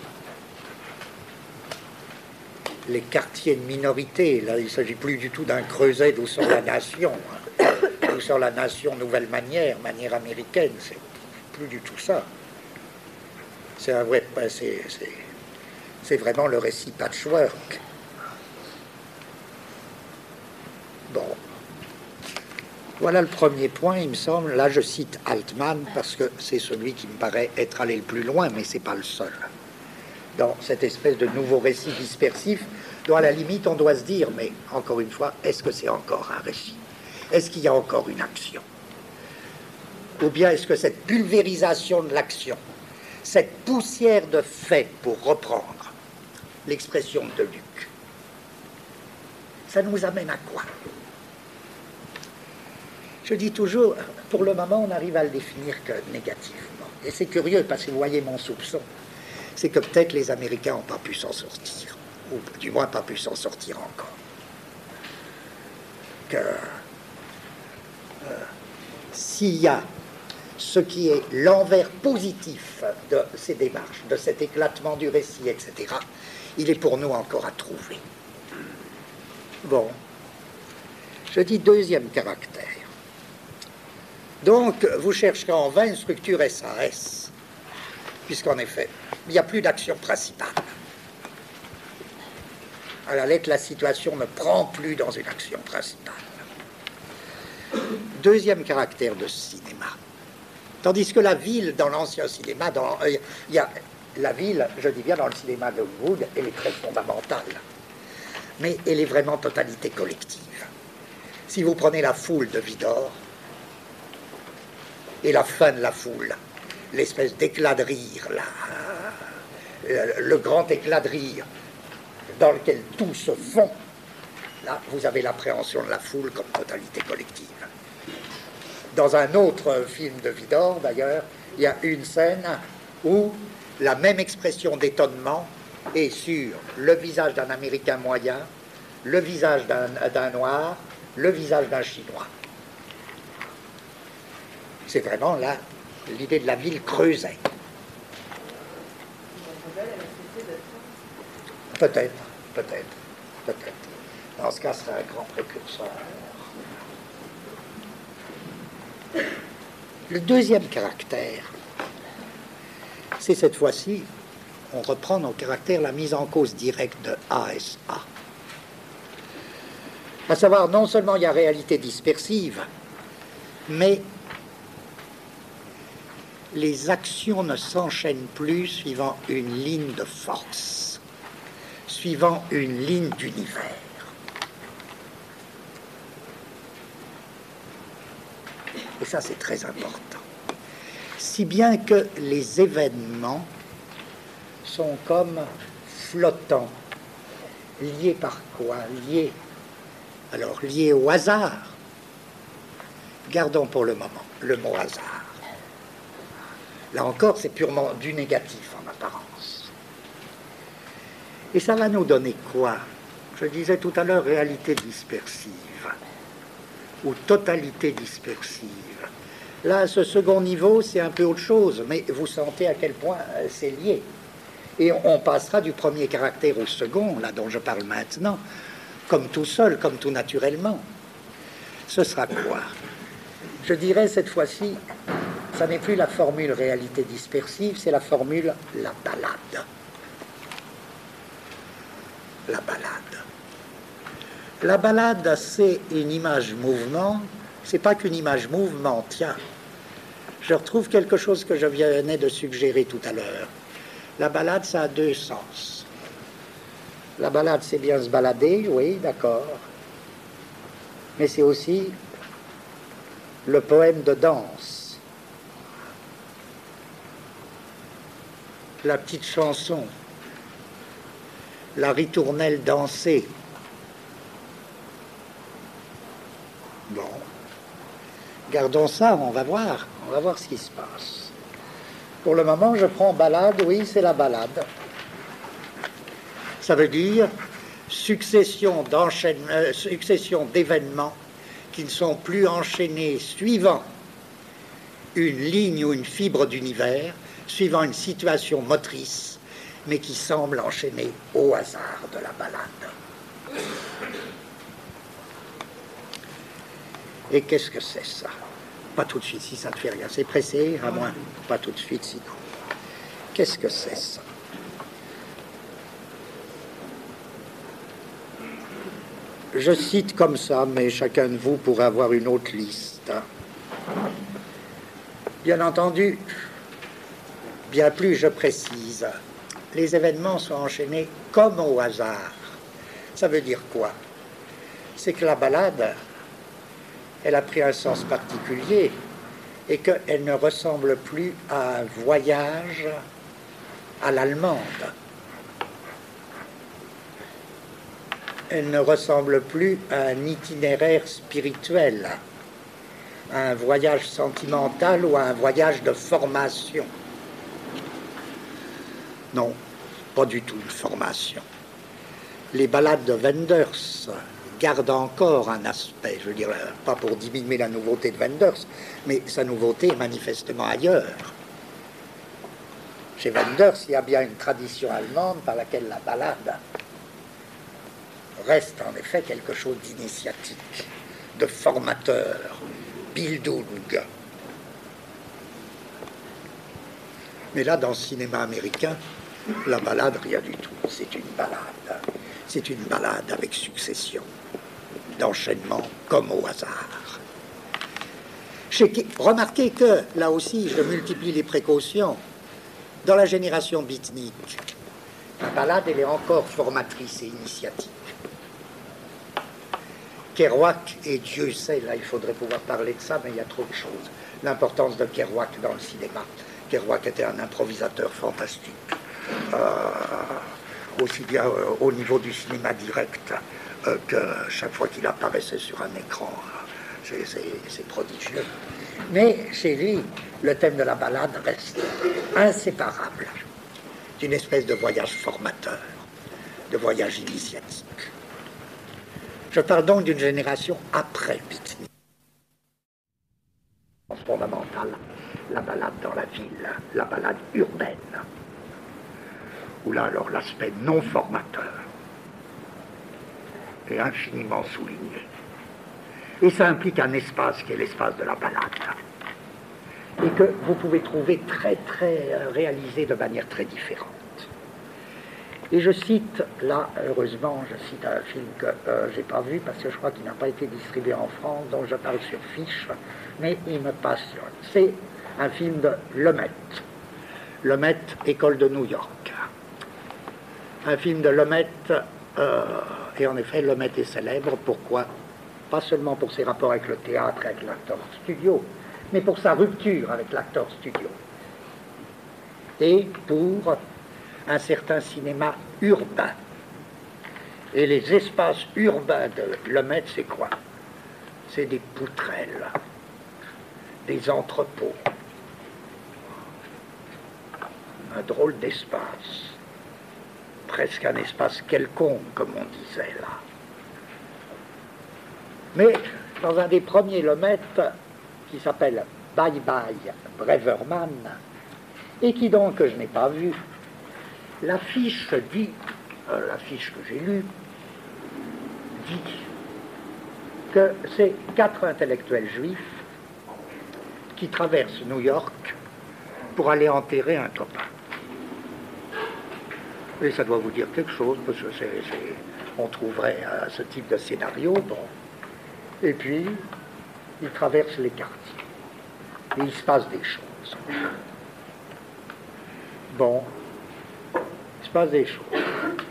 les quartiers de minorité, là il ne s'agit plus du tout d'un creuset d'où sort la nation, d'où sort la nation nouvelle manière américaine, c'est plus du tout ça. C'est un vrai, c'est vraiment le récit patchwork. Bon, voilà le premier point, il me semble. Là, je cite Altman parce que c'est celui qui me paraît être allé le plus loin, mais c'est pas le seul. Dans cette espèce de nouveau récit dispersif Donc à la limite, on doit se dire, mais encore une fois, est-ce que c'est encore un récit? Est-ce qu'il y a encore une action? Ou bien est-ce que cette pulvérisation de l'action, cette poussière de fait, pour reprendre l'expression de Luc, ça nous amène à quoi? Je dis toujours, pour le moment, on n'arrive à le définir que négativement. Et c'est curieux, parce que vous voyez mon soupçon, c'est que peut-être les Américains n'ont pas pu s'en sortir, ou du moins pas pu s'en sortir encore. Que s'il y a ce qui est l'envers positif de ces démarches, de cet éclatement du récit, etc., il est pour nous encore à trouver. Bon, je dis deuxième caractère. Donc, vous chercherez en vain une structure SAS, puisqu'en effet, il n'y a plus d'action principale. À la lettre, la situation ne prend plus dans une action principale. Deuxième caractère de cinéma. Tandis que la ville, dans l'ancien cinéma, il y a la ville, je dis bien dans le cinéma de Wood, elle est très fondamentale. Mais elle est vraiment totalité collective. Si vous prenez la foule de Vidor, et la fin de la foule, l'espèce d'éclat de rire, le grand éclat de rire, dans lequel tout se fond, là, vous avez l'appréhension de la foule comme totalité collective. Dans un autre film de Vidor, d'ailleurs, il y a une scène où la même expression d'étonnement est sur le visage d'un Américain moyen, le visage d'un Noir, le visage d'un Chinois. C'est vraiment là l'idée de la ville creusée. Peut-être. Dans ce cas, c'est un grand précurseur. Le deuxième caractère, c'est cette fois-ci, on reprend nos caractères, la mise en cause directe de ASA. À savoir, non seulement il y a réalité dispersive, mais les actions ne s'enchaînent plus suivant une ligne de force, suivant une ligne d'univers. Et ça, c'est très important. Si bien que les événements sont comme flottants. Liés par quoi? Liés au hasard. Gardons pour le moment le mot hasard. Là encore, c'est purement du négatif en apparence. Et ça va nous donner quoi? Je disais tout à l'heure, réalité dispersive ou totalité dispersive. Là, ce second niveau, c'est un peu autre chose, mais vous sentez à quel point c'est lié. Et on passera du premier caractère au second, là dont je parle maintenant, comme tout seul, comme tout naturellement. Ce sera quoi? Je dirais cette fois-ci, ça n'est plus la formule réalité dispersive, c'est la formule la balade. La balade. La balade, c'est une image mouvement, c'est pas qu'une image mouvement, tiens. Je retrouve quelque chose que je venais de suggérer tout à l'heure. La balade, ça a deux sens. La balade, c'est bien se balader, oui, d'accord. Mais c'est aussi le poème de danse. La petite chanson. La ritournelle dansée. Bon. Gardons ça, on va voir ce qui se passe. Pour le moment, je prends balade, oui, c'est la balade. Ça veut dire succession d'événements qui ne sont plus enchaînés suivant une ligne ou une fibre d'univers, suivant une situation motrice, mais qui semblent enchaînés au hasard de la balade. Et qu'est-ce que c'est ça? Pas tout de suite, si ça ne te fait rien. C'est pressé, à moins. Pas tout de suite, sinon. Qu'est-ce que c'est ça? Je cite comme ça, mais chacun de vous pourra avoir une autre liste. Bien entendu, bien plus je précise, les événements sont enchaînés comme au hasard, Ça veut dire quoi? C'est que la ballade, elle a pris un sens particulier et qu'elle ne ressemble plus à un voyage à l'allemande. Elle ne ressemble plus à un itinéraire spirituel, à un voyage sentimental ou à un voyage de formation. Non, pas du tout une formation. Les ballades de Wenders gardent encore un aspect, je veux dire, pas pour diminuer la nouveauté de Wenders, mais sa nouveauté est manifestement ailleurs. Chez Wenders, il y a bien une tradition allemande par laquelle la ballade reste en effet quelque chose d'initiatique, de formateur, Bildung. Mais là, dans le cinéma américain, la ballade, rien du tout. C'est une ballade. C'est une ballade avec succession d'enchaînements comme au hasard. Remarquez que, là aussi, je multiplie les précautions. Dans la génération beatnik, la ballade, elle est encore formatrice et initiatique. Kerouac, et Dieu sait, là il faudrait pouvoir parler de ça, mais il y a trop de choses. L'importance de Kerouac dans le cinéma. Kerouac était un improvisateur fantastique. Aussi bien au niveau du cinéma direct que chaque fois qu'il apparaissait sur un écran. C'est prodigieux. Mais chez lui, le thème de la ballade reste inséparable d'une espèce de voyage formateur, de voyage initiatique. Je parle donc d'une génération après beatnik. Fondamentale, la balade dans la ville, la balade urbaine, où là alors l'aspect non formateur est infiniment souligné. Et ça implique un espace qui est l'espace de la balade, et que vous pouvez trouver très réalisé de manière très différente. Et je cite, là, heureusement, je cite un film que j'ai pas vu parce que je crois qu'il n'a pas été distribué en France, dont je parle sur fiche, mais il me passionne. C'est un film de Lumet. Lumet, École de New York. Un film de Lumet, et en effet, Lumet est célèbre. Pourquoi? Pas seulement pour ses rapports avec le théâtre et avec l'acteur studio, mais pour sa rupture avec l'acteur studio. Et pour un certain cinéma urbain. Et les espaces urbains de Lumet, c'est quoi? C'est des poutrelles, des entrepôts, un drôle d'espace, presque un espace quelconque, comme on disait là. Mais dans un des premiers Lumet, qui s'appelle Bye Bye Braverman, et qui donc, que je n'ai pas vu, l'affiche dit, l'affiche que j'ai lue, dit que c'est 4 intellectuels juifs qui traversent New York pour aller enterrer un copain. Et ça doit vous dire quelque chose, parce que on trouverait ce type de scénario, bon. Et puis, ils traversent les quartiers. Et il se passe des choses. Bon. Il se passe des choses.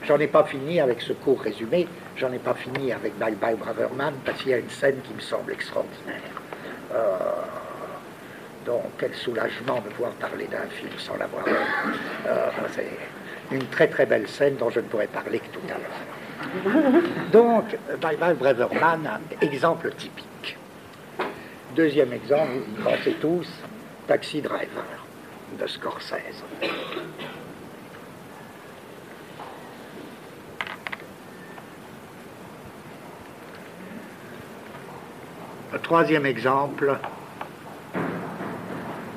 J'en ai pas fini avec ce court résumé, j'en ai pas fini avec Bye Bye Braverman, parce qu'il y a une scène qui me semble extraordinaire. Donc, quel soulagement de pouvoir parler d'un film sans l'avoir vu. C'est une très belle scène dont je ne pourrais parler que tout à l'heure. Donc, Bye Bye Braverman, exemple typique. Deuxième exemple, vous y pensez tous, Taxi Driver de Scorsese. Le troisième exemple,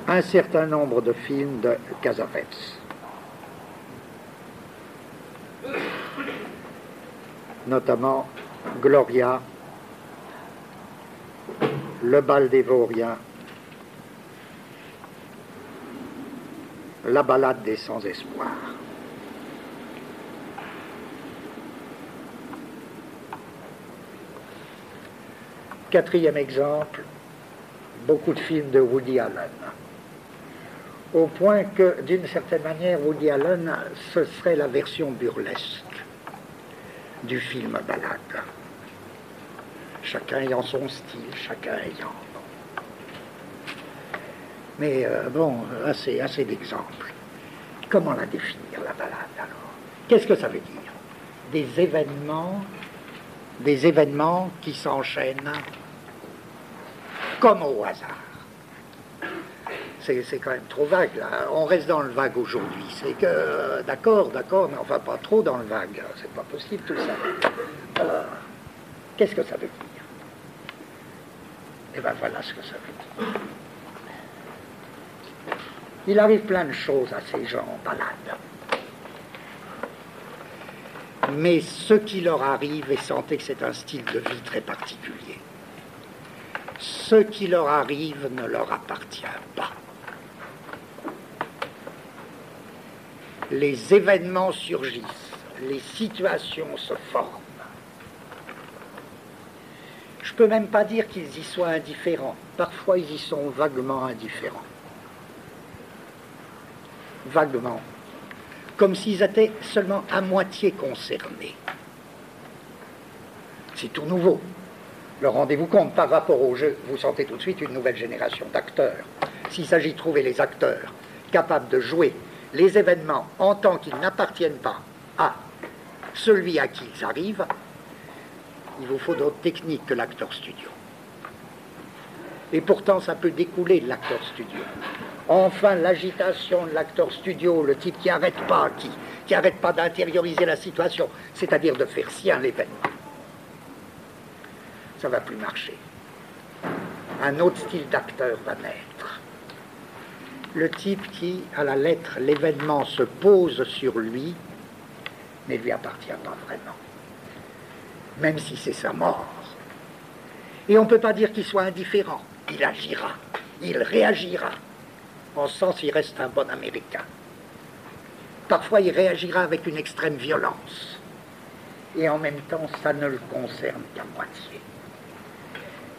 un certain nombre de films de Cassavetes. Notamment Gloria, Le bal des vauriens, La balade des sans-espoir. Quatrième exemple, beaucoup de films de Woody Allen. Au point que, d'une certaine manière, Woody Allen, ce serait la version burlesque du film balade. Chacun ayant son style, chacun ayant... Mais assez d'exemples. Comment la définir, la balade, alors? Qu'est-ce que ça veut dire? Des événements qui s'enchaînent comme au hasard. C'est quand même trop vague, là. On reste dans le vague aujourd'hui. C'est que, d'accord, mais on va pas trop dans le vague. C'est pas possible, tout ça. Qu'est-ce que ça veut dire? Eh bien, voilà ce que ça veut dire. Il arrive plein de choses à ces gens en balade. Mais ce qui leur arrive, et sentez que c'est un style de vie très particulier, ce qui leur arrive ne leur appartient pas. Les événements surgissent, les situations se forment. Je ne peux même pas dire qu'ils y soient indifférents. Parfois, ils y sont vaguement indifférents. Vaguement. Comme s'ils étaient seulement à moitié concernés. C'est tout nouveau. Le rendez-vous compte par rapport au jeu. Vous sentez tout de suite une nouvelle génération d'acteurs. S'il s'agit de trouver les acteurs capables de jouer les événements en tant qu'ils n'appartiennent pas à celui à qui ils arrivent, il vous faut d'autres techniques que l'acteur studio. Et pourtant, ça peut découler de l'acteur studio. Enfin, l'agitation de l'acteur studio, le type qui n'arrête pas, qui n'arrête pas d'intérioriser la situation, c'est-à-dire de faire sien l'événement. Ça ne va plus marcher. Un autre style d'acteur va naître. Le type qui, à la lettre, l'événement se pose sur lui, ne lui appartient pas vraiment. Même si c'est sa mort. Et on ne peut pas dire qu'il soit indifférent. Il agira, il réagira. En ce sens, il reste un bon Américain. Parfois, il réagira avec une extrême violence. Et en même temps, ça ne le concerne qu'à moitié.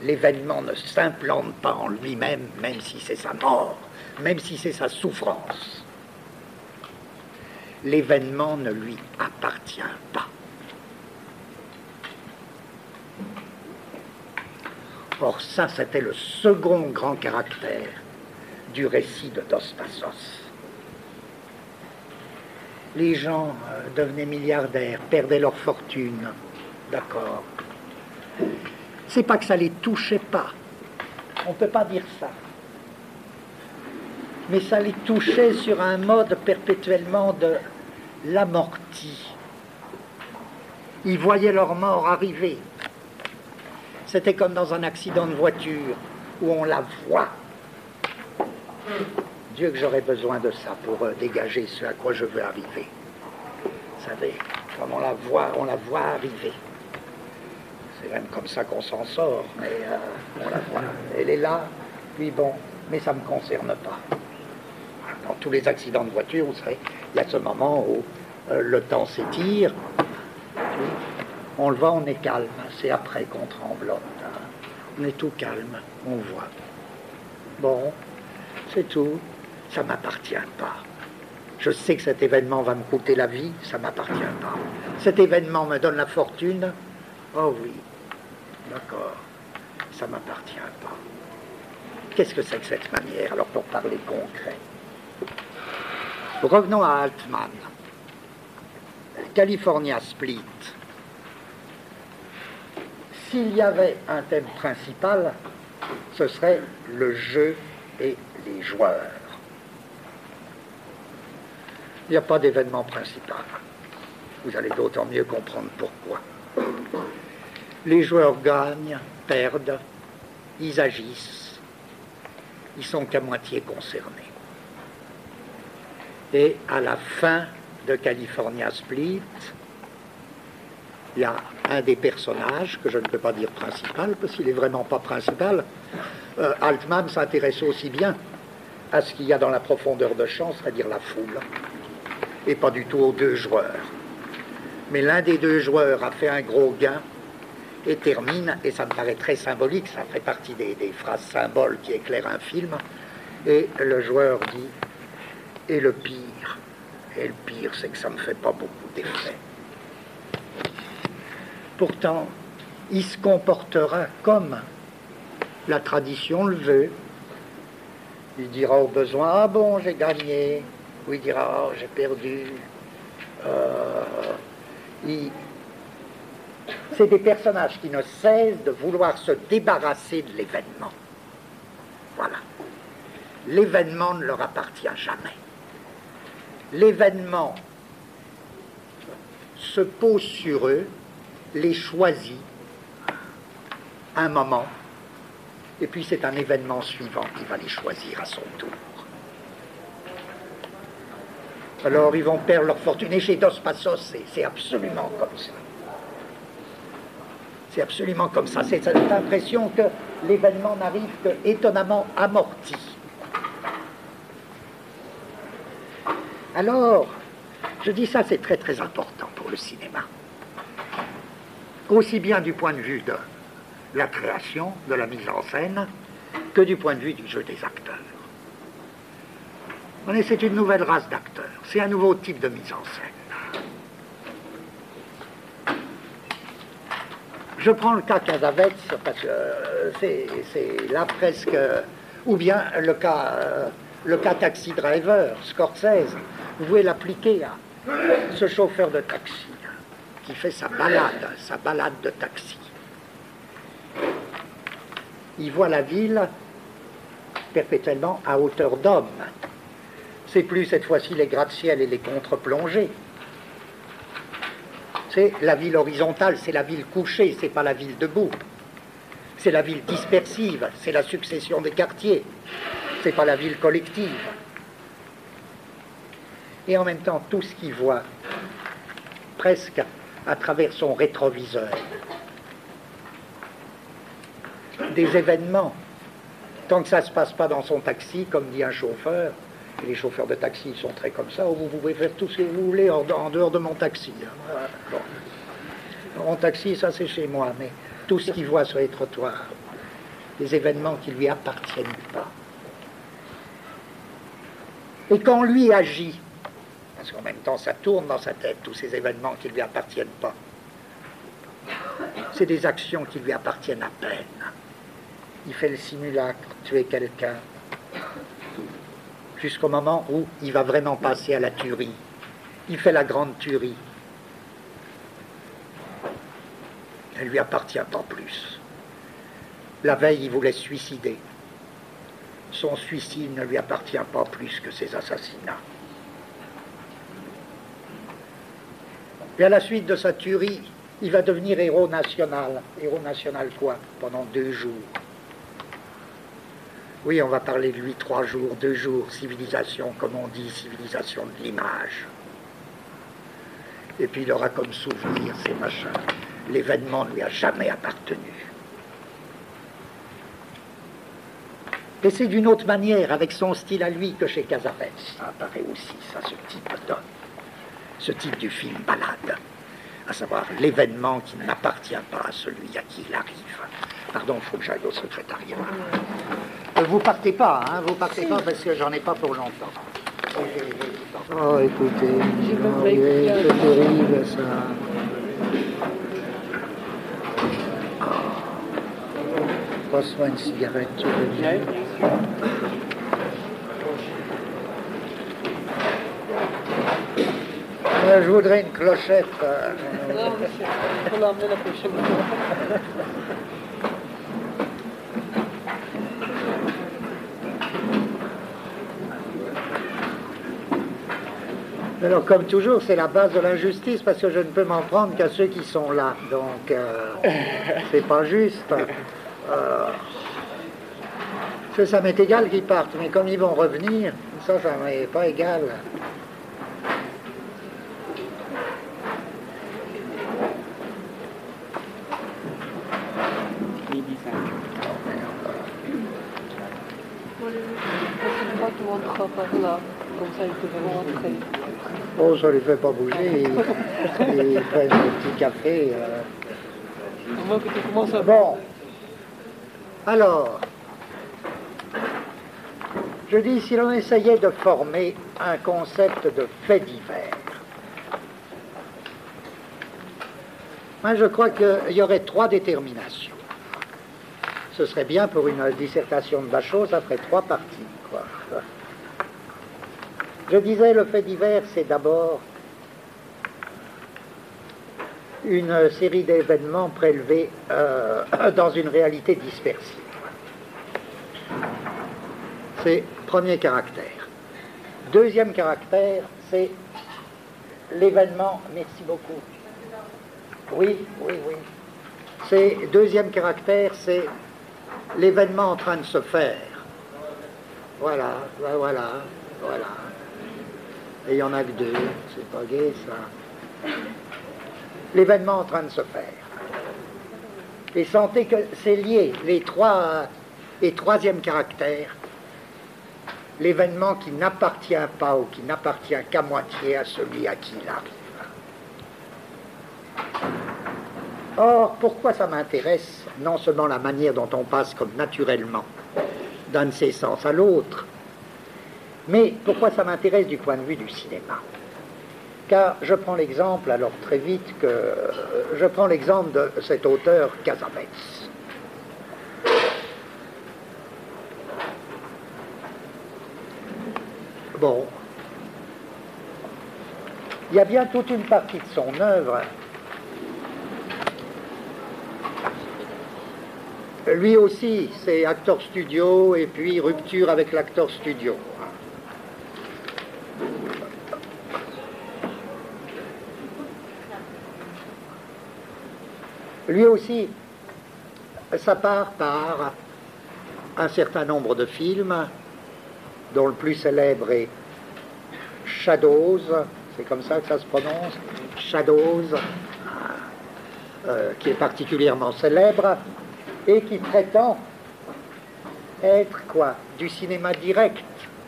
L'événement ne s'implante pas en lui-même, même si c'est sa mort, même si c'est sa souffrance. L'événement ne lui appartient pas. Or, ça, c'était le second grand caractère du récit de Dos Passos. Les gens devenaient milliardaires, perdaient leur fortune, d'accord. C'est pas que ça les touchait pas, on ne peut pas dire ça. Mais ça les touchait sur un mode perpétuellement de l'amorti. Ils voyaient leur mort arriver. C'était comme dans un accident de voiture où on la voit. Dieu que j'aurais besoin de ça pour dégager ce à quoi je veux arriver. Vous savez, comme on la voit arriver. C'est même comme ça qu'on s'en sort, mais on la voit. Elle est là, puis bon, mais ça ne me concerne pas. Dans tous les accidents de voiture, vous savez, il y a ce moment où le temps s'étire, on le voit, on est calme, c'est après qu'on tremblote. Hein. On est tout calme, on voit. Bon, c'est tout, ça ne m'appartient pas. Je sais que cet événement va me coûter la vie, ça ne m'appartient pas. Cet événement me donne la fortune, oh oui, d'accord, ça ne m'appartient pas. Qu'est-ce que c'est que cette manière, alors pour parler concret? Revenons à Altman. California Split. S'il y avait un thème principal, ce serait le jeu et les joueurs. Il n'y a pas d'événement principal. Vous allez d'autant mieux comprendre pourquoi. Les joueurs gagnent, perdent, ils agissent, ils sont qu'à moitié concernés. Et à la fin de California Split, il y a un des personnages, que je ne peux pas dire principal, parce qu'il n'est vraiment pas principal. Altman s'intéresse aussi bien à ce qu'il y a dans la profondeur de champ, c'est-à-dire la foule, et pas du tout aux deux joueurs. Mais l'un des deux joueurs a fait un gros gain et termine, et ça me paraît très symbolique, ça fait partie des phrases symboles qui éclairent un film, et le joueur dit « et le pire ». Et le pire, c'est que ça ne me fait pas beaucoup d'effet. Pourtant, il se comportera comme la tradition le veut. Il dira au besoin, ah bon, j'ai gagné. Ou il dira, oh, j'ai perdu. C'est des personnages qui ne cessent de vouloir se débarrasser de l'événement. Voilà. L'événement ne leur appartient jamais. L'événement se pose sur eux, les choisit un moment, et puis c'est un événement suivant qui va les choisir à son tour. Alors ils vont perdre leur fortune. Et chez Dos Passos, c'est absolument comme ça. C'est absolument comme ça. C'est cette impression que l'événement n'arrive qu'étonnamment amorti. Alors, je dis ça, c'est très très important pour le cinéma. Aussi bien du point de vue de la création, de la mise en scène, que du point de vue du jeu des acteurs. C'est une nouvelle race d'acteurs, c'est un nouveau type de mise en scène. Je prends le cas Cassavetes, parce que c'est là presque... Ou bien le cas Taxi Driver, Scorsese. Vous pouvez l'appliquer à ce chauffeur de taxi qui fait sa balade de taxi. Il voit la ville perpétuellement à hauteur d'homme. C'est plus cette fois-ci les gratte-ciel et les contre-plongées. C'est la ville horizontale, c'est la ville couchée, c'est pas la ville debout. C'est la ville dispersive, c'est la succession des quartiers, c'est pas la ville collective. Et en même temps, tout ce qu'il voit, presque à travers son rétroviseur, des événements, tant que ça ne se passe pas dans son taxi, comme dit un chauffeur, et les chauffeurs de taxi sont très comme ça, vous pouvez faire tout ce que vous voulez en dehors de mon taxi. Voilà. Bon. Mon taxi, ça c'est chez moi, mais tout ce qu'il voit sur les trottoirs, des événements qui ne lui appartiennent pas. Et quand lui agit, parce qu'en même temps ça tourne dans sa tête, tous ces événements qui ne lui appartiennent pas, c'est des actions qui lui appartiennent à peine. Il fait le simulacre, tuer quelqu'un, jusqu'au moment où il va vraiment passer à la tuerie. Il fait la grande tuerie. Elle ne lui appartient pas plus. La veille, il voulait se suicider. Son suicide ne lui appartient pas plus que ses assassinats. Et à la suite de sa tuerie, il va devenir héros national. Héros national quoi? Pendant 2 jours. Oui, on va parler de lui 3 jours, 2 jours, civilisation, comme on dit, civilisation de l'image. Et puis il aura comme souvenir ces machins. L'événement ne lui a jamais appartenu. Et c'est d'une autre manière, avec son style à lui, que chez Cassavetes, ça apparaît aussi, ça, ce type du film balade, à savoir l'événement qui n'appartient pas à celui à qui il arrive. Pardon, il faut que j'aille au secrétariat. Vous partez pas, hein, vous partez pas parce que j'en ai pas pour longtemps. Oh, écoutez, c'est terrible ça. Passe-moi une cigarette, tu veux bien. Je voudrais une clochette. Non, monsieur, on peut l'emmener la prochaine fois. Alors, comme toujours, c'est la base de l'injustice parce que je ne peux m'en prendre qu'à ceux qui sont là. Donc, c'est pas juste. Ça m'est égal qu'ils partent, mais comme ils vont revenir, ça m'est pas égal. Tu monteras par là, comme ça ils peuvent rentrer. Oh, ça les fait pas bouger, ils prennent un petit café. À moins que tu commences à... Bon, alors, je dis, si l'on essayait de former un concept de fait divers, Moi, je crois qu'il y aurait 3 déterminations. Ce serait bien pour une dissertation de Bachot, ça ferait 3 parties, quoi. Je disais, le fait divers, c'est d'abord une série d'événements prélevés dans une réalité dispersive. C'est premier caractère. Deuxième caractère, c'est l'événement... Merci beaucoup. Oui. Deuxième caractère, c'est l'événement en train de se faire. Voilà. Et il n'y en a que 2, c'est pas gai, ça. L'événement en train de se faire. Et sentez que c'est lié, les troisième caractère, l'événement qui n'appartient pas ou qui n'appartient qu'à moitié à celui à qui il arrive. Or, pourquoi ça m'intéresse? Non seulement la manière dont on passe comme naturellement d'un de ces sens à l'autre, mais pourquoi ça m'intéresse du point de vue du cinéma? Car je prends l'exemple, alors très vite, je prends l'exemple de cet auteur Cassavetes. Bon, il y a bien toute une partie de son œuvre. Lui aussi, c'est acteur studio et puis rupture avec l'acteur studio. Lui aussi, ça part par un certain nombre de films, dont le plus célèbre est Shadows, c'est comme ça que ça se prononce, Shadows, qui est particulièrement célèbre, et qui prétend être quoi? Du cinéma direct?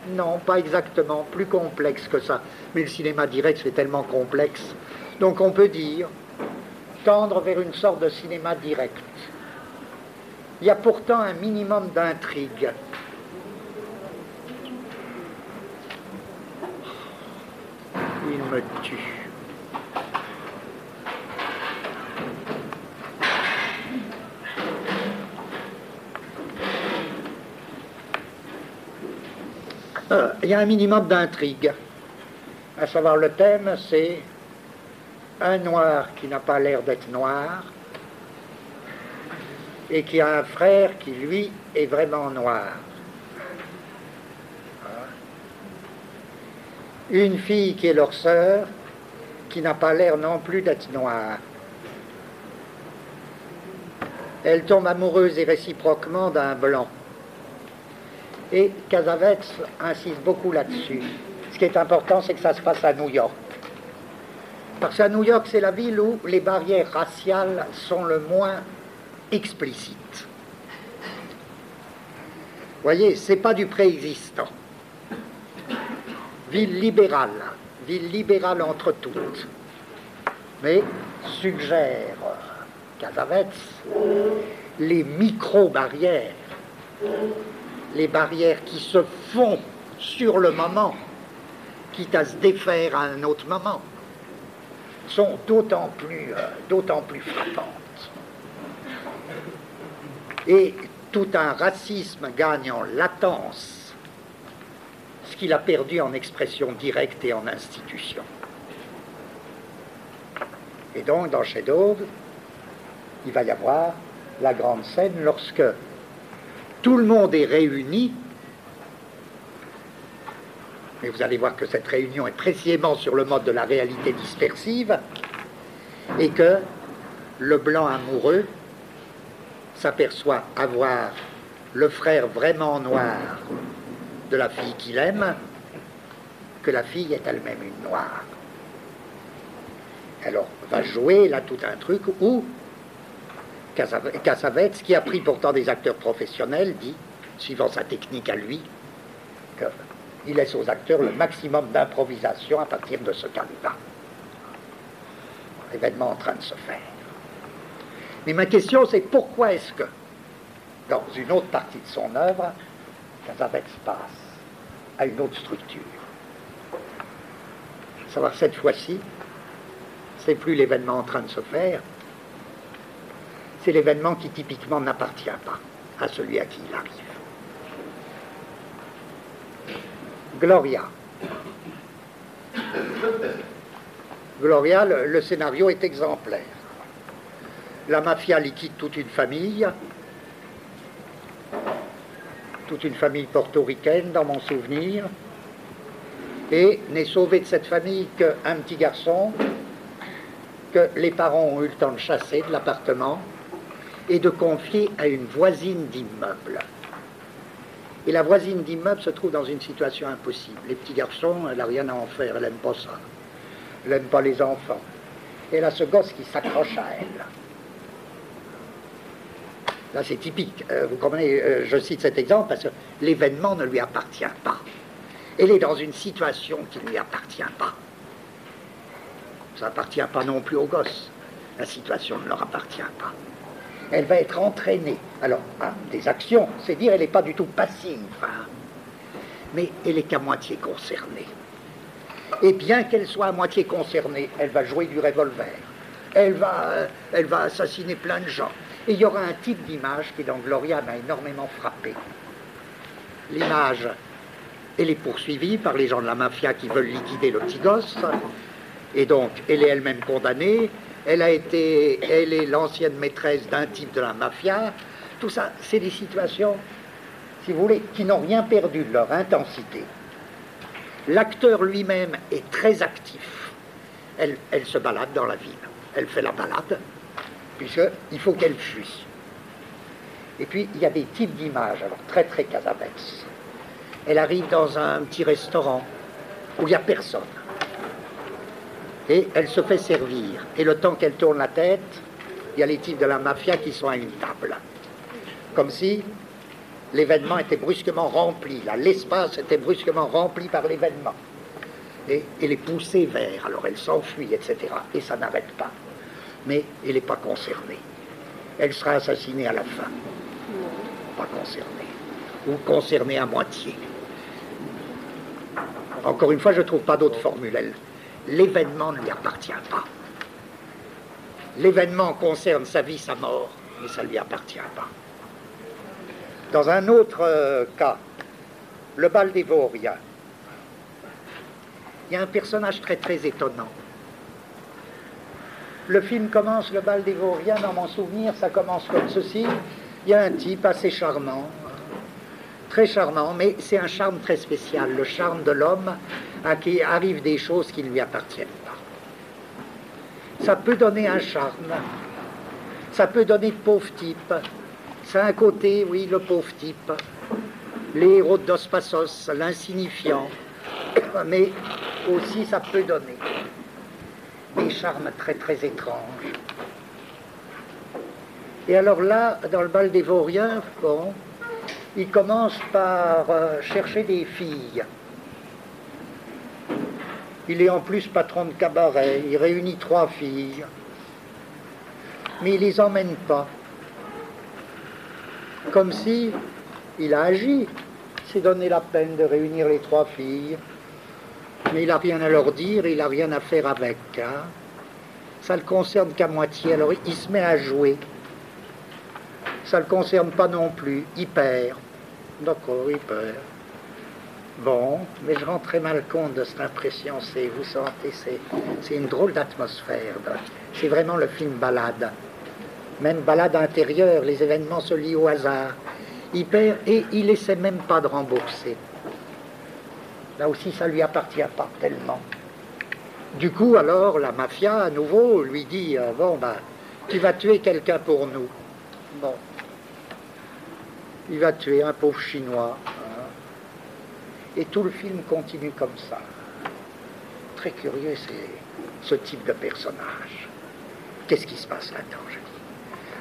Non, pas exactement, plus complexe que ça. Mais le cinéma direct, c'est tellement complexe. Donc on peut dire tendre vers une sorte de cinéma direct. Il y a pourtant un minimum d'intrigue. Il me tue. Il y a un minimum d'intrigue. À savoir, le thème, c'est un noir qui n'a pas l'air d'être noir et qui a un frère qui, lui, est vraiment noir. Une fille qui est leur sœur, qui n'a pas l'air non plus d'être noire. Elle tombe amoureuse et réciproquement d'un blanc. Et Cassavetes insiste beaucoup là-dessus. Ce qui est important, c'est que ça se passe à New York. Parce qu'à New York, c'est la ville où les barrières raciales sont le moins explicites. Vous voyez, c'est pas du préexistant. Ville libérale entre toutes. Mais suggère Cassavetes les micro-barrières, les barrières qui se font sur le moment, quitte à se défaire à un autre moment, sont d'autant plus frappantes. Et tout un racisme gagne en latence ce qu'il a perdu en expression directe et en institution. Et donc, dans Shadows, il va y avoir la grande scène lorsque tout le monde est réuni, mais vous allez voir que cette réunion est précisément sur le mode de la réalité dispersive, et que le blanc amoureux s'aperçoit avoir le frère vraiment noir de la fille qu'il aime, que la fille est elle-même une noire. Alors va jouer là tout un truc où Cassavetes, qui a pris pourtant des acteurs professionnels, dit, suivant sa technique à lui, qu'il laisse aux acteurs le maximum d'improvisation à partir de ce cas-là. Événement en train de se faire. Mais ma question, c'est pourquoi est-ce que, dans une autre partie de son œuvre, Cassavetes passe à une autre structure? À savoir, cette fois-ci, c'est plus l'événement en train de se faire, c'est l'événement qui typiquement n'appartient pas à celui à qui il arrive. Gloria. Gloria, le scénario est exemplaire. La mafia liquide toute une famille portoricaine dans mon souvenir, et n'est sauvé de cette famille qu'un petit garçon que les parents ont eu le temps de chasser de l'appartement et de confier à une voisine d'immeuble. Et la voisine d'immeuble se trouve dans une situation impossible. Les petits garçons, elle n'a rien à en faire, elle n'aime pas ça. Elle n'aime pas les enfants. Et elle a ce gosse qui s'accroche à elle. Là, c'est typique. Vous comprenez, je cite cet exemple parce que l'événement ne lui appartient pas. Elle est dans une situation qui ne lui appartient pas. Ça n'appartient pas non plus au gosse. La situation ne leur appartient pas. Elle va être entraînée. Alors, des actions, c'est dire, elle n'est pas du tout passive. Hein, mais elle est qu'à moitié concernée. Et bien qu'elle soit à moitié concernée, elle va jouer du revolver. Elle va assassiner plein de gens. Et il y aura un type d'image qui, dans Gloria, m'a énormément frappé. L'image, elle est poursuivie par les gens de la mafia qui veulent liquider le petit gosse. Et donc, elle est elle-même condamnée. Elle est l'ancienne maîtresse d'un type de la mafia. Tout ça, c'est des situations, si vous voulez, qui n'ont rien perdu de leur intensité. L'acteur lui-même est très actif. Elle se balade dans la ville. Elle fait la balade, puisqu'il faut qu'elle fuit. Et puis, il y a des types d'images, alors très, très Casavex. Elle arrive dans un petit restaurant où il n'y a personne. Et elle se fait servir. Et le temps qu'elle tourne la tête, il y a les types de la mafia qui sont à une table. Comme si l'événement était brusquement rempli. Là, l'espace était brusquement rempli par l'événement. Et elle est poussée vers, alors elle s'enfuit, etc. Et ça n'arrête pas. Mais elle n'est pas concernée. Elle sera assassinée à la fin. Pas concernée. Ou concernée à moitié. Encore une fois, je ne trouve pas d'autre formule. L'événement ne lui appartient pas. L'événement concerne sa vie, sa mort, mais ça ne lui appartient pas. Dans un autre cas, le bal des Vauriens, il y a un personnage très très étonnant. Le film commence, le bal des Vauriens, dans mon souvenir, ça commence comme ceci. Il y a un type assez charmant, très charmant, mais c'est un charme très spécial, le charme de l'homme à qui arrivent des choses qui ne lui appartiennent pas. Ça peut donner un charme, ça peut donner de pauvres types. C'est un côté, oui, le pauvre type, les héros de Dos Passos, l'insignifiant, mais aussi ça peut donner des charmes très très étranges. Et alors là, dans le bal des Vauriens, bon, il commence par chercher des filles. Il est en plus patron de cabaret, il réunit 3 filles, mais il les emmène pas. Comme si il a agi, il s'est donné la peine de réunir les 3 filles, mais il n'a rien à leur dire, il n'a rien à faire avec. Hein. Ça ne le concerne qu'à moitié, alors il se met à jouer. Ça ne le concerne pas non plus, il perd. D'accord, il perd. Bon, mais je rends très mal compte de cette impression, vous sentez, c'est une drôle d'atmosphère. C'est vraiment le film balade. Même balade intérieure, les événements se lient au hasard. Il perd et il essaie même pas de rembourser. Là aussi, ça lui appartient pas tellement. Du coup, alors, la mafia, à nouveau, lui dit, bon, ben, tu vas tuer quelqu'un pour nous. Bon. Il va tuer un pauvre Chinois. Et tout le film continue comme ça. Très curieux, c'est ce type de personnage. Qu'est-ce qui se passe là-dedans, je dis.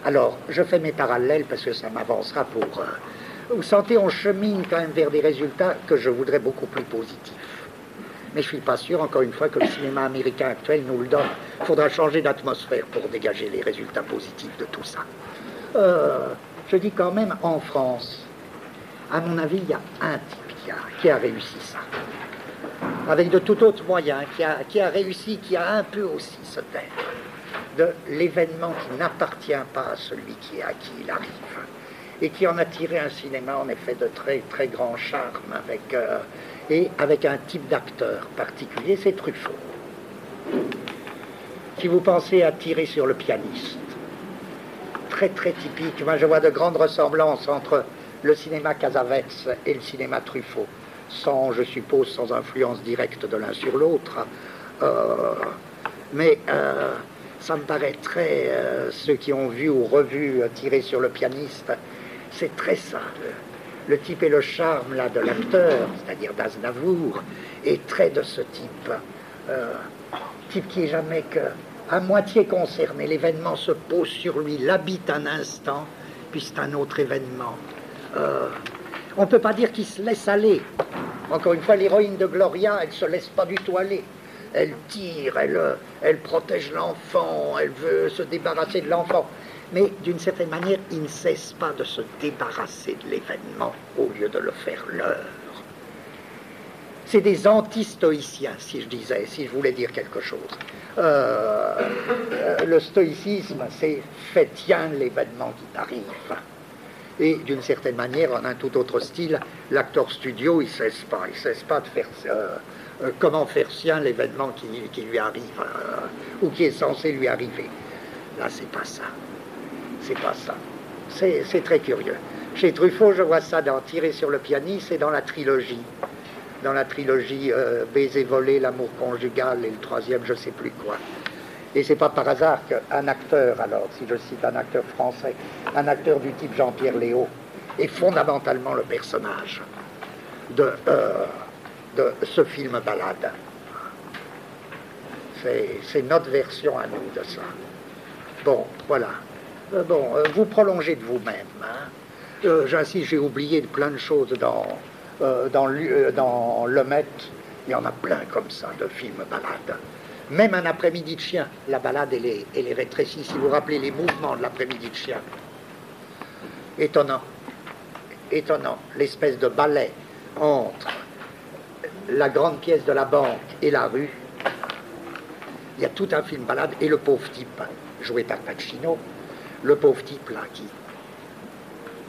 Alors, je fais mes parallèles parce que ça m'avancera pour... vous sentez, on chemine quand même vers des résultats que je voudrais beaucoup plus positifs. Mais je ne suis pas sûr, encore une fois, que le cinéma américain actuel nous le donne. Il faudra changer d'atmosphère pour dégager les résultats positifs de tout ça. Je dis quand même, en France, à mon avis, il y a un type qui a réussi ça. Avec de tout autres moyens, qui a réussi, qui a un peu aussi se taire. de l'événement qui n'appartient pas à celui à qui il arrive, et qui en a tiré un cinéma en effet de très très grand charme, avec un type d'acteur particulier, c'est Truffaut. Si vous pensez à Tirer sur le pianiste, très très typique, moi je vois de grandes ressemblances entre le cinéma Cassavetes et le cinéma Truffaut, je suppose, sans influence directe de l'un sur l'autre, mais ça me paraît très, ceux qui ont vu ou revu Tirer sur le pianiste, c'est très ça. Le type et le charme là de l'acteur, c'est-à-dire d'Aznavour, est très de ce type. Type qui est jamais qu'à moitié concerné. L'événement se pose sur lui, l'habite un instant, puis c'est un autre événement. On ne peut pas dire qu'il se laisse aller. Encore une fois, l'héroïne de Gloria, elle ne se laisse pas du tout aller. Elle tire, elle protège l'enfant, elle veut se débarrasser de l'enfant. Mais d'une certaine manière, il ne cesse pas de se débarrasser de l'événement au lieu de le faire leur. C'est des anti-stoïciens, si je voulais dire quelque chose. Le stoïcisme, c'est fait tien l'événement qui t'arrive. Et d'une certaine manière, en un tout autre style, l'acteur studio, il ne cesse pas de faire comment faire sien l'événement qui lui arrive, ou qui est censé lui arriver. Là, c'est pas ça. C'est pas ça. C'est très curieux. Chez Truffaut, je vois ça dans Tirer sur le pianiste et dans la trilogie. Dans la trilogie Baiser volé, l'amour conjugal et le troisième, je ne sais plus quoi. Et c'est pas par hasard qu'un acteur, alors, si je cite un acteur français, un acteur du type Jean-Pierre Léaud, est fondamentalement le personnage de ce film Ballade. C'est notre version à nous de ça. Bon, voilà. Vous prolongez de vous-même. Hein. J'insiste, j'ai oublié plein de choses dans Lemaitre. Il y en a plein comme ça de films Ballades. Même Un après-midi de chien, la balade, elle est rétrécie. Si vous vous rappelez les mouvements de l'après-midi de chien. Étonnant. Étonnant. L'espèce de ballet entre la grande pièce de la banque et la rue. Il y a tout un film Ballade et le pauvre type, joué par Pacino, le pauvre type là,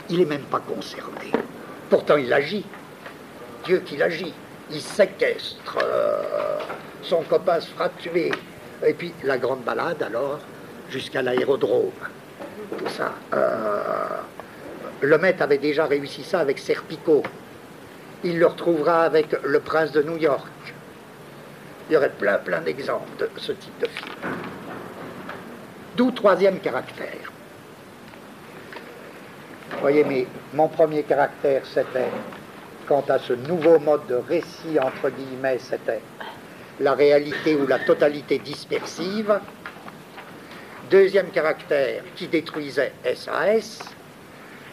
il n'est même pas concerné. Pourtant, il agit. Dieu qu'il agit. Il séquestre. Son copain se fera tuer. Et puis, la grande balade, alors, jusqu'à l'aérodrome. Tout ça. Lemaitre avait déjà réussi ça avec Serpico. Il le retrouvera avec Le Prince de New York. Il y aurait plein d'exemples de ce type de film. D'où troisième caractère. Vous voyez, mais mon premier caractère, c'était, quant à ce nouveau mode de récit, entre guillemets, c'était la réalité ou la totalité dispersive. Deuxième caractère, qui détruisait SAS.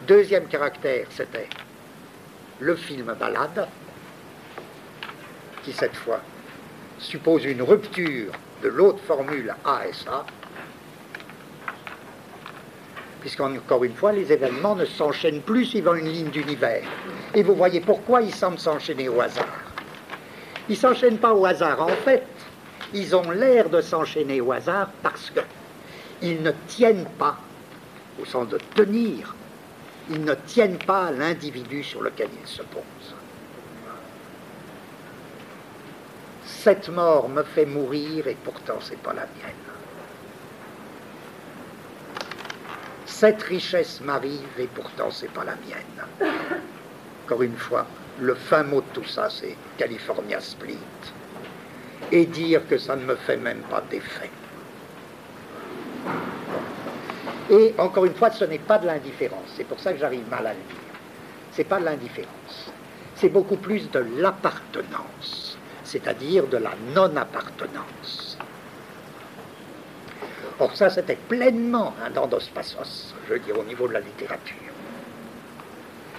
Deuxième caractère, c'était le film Ballade, qui cette fois suppose une rupture de l'autre formule ASA, puisqu'encore une fois, les événements ne s'enchaînent plus suivant une ligne d'univers. Et vous voyez pourquoi ils semblent s'enchaîner au hasard. Ils ne s'enchaînent pas au hasard. En fait, ils ont l'air de s'enchaîner au hasard parce qu'ils ne tiennent pas, au sens de tenir, ils ne tiennent pas à l'individu sur lequel ils se posent. Cette mort me fait mourir et pourtant c'est pas la mienne. Cette richesse m'arrive et pourtant c'est pas la mienne. Encore une fois, le fin mot de tout ça, c'est California Split. Et dire que ça ne me fait même pas d'effet. Et encore une fois, ce n'est pas de l'indifférence. C'est pour ça que j'arrive mal à le dire. C'est pas de l'indifférence. C'est beaucoup plus de l'appartenance, c'est-à-dire de la non-appartenance. Or ça, c'était pleinement dans Dos Passos, je veux dire, au niveau de la littérature.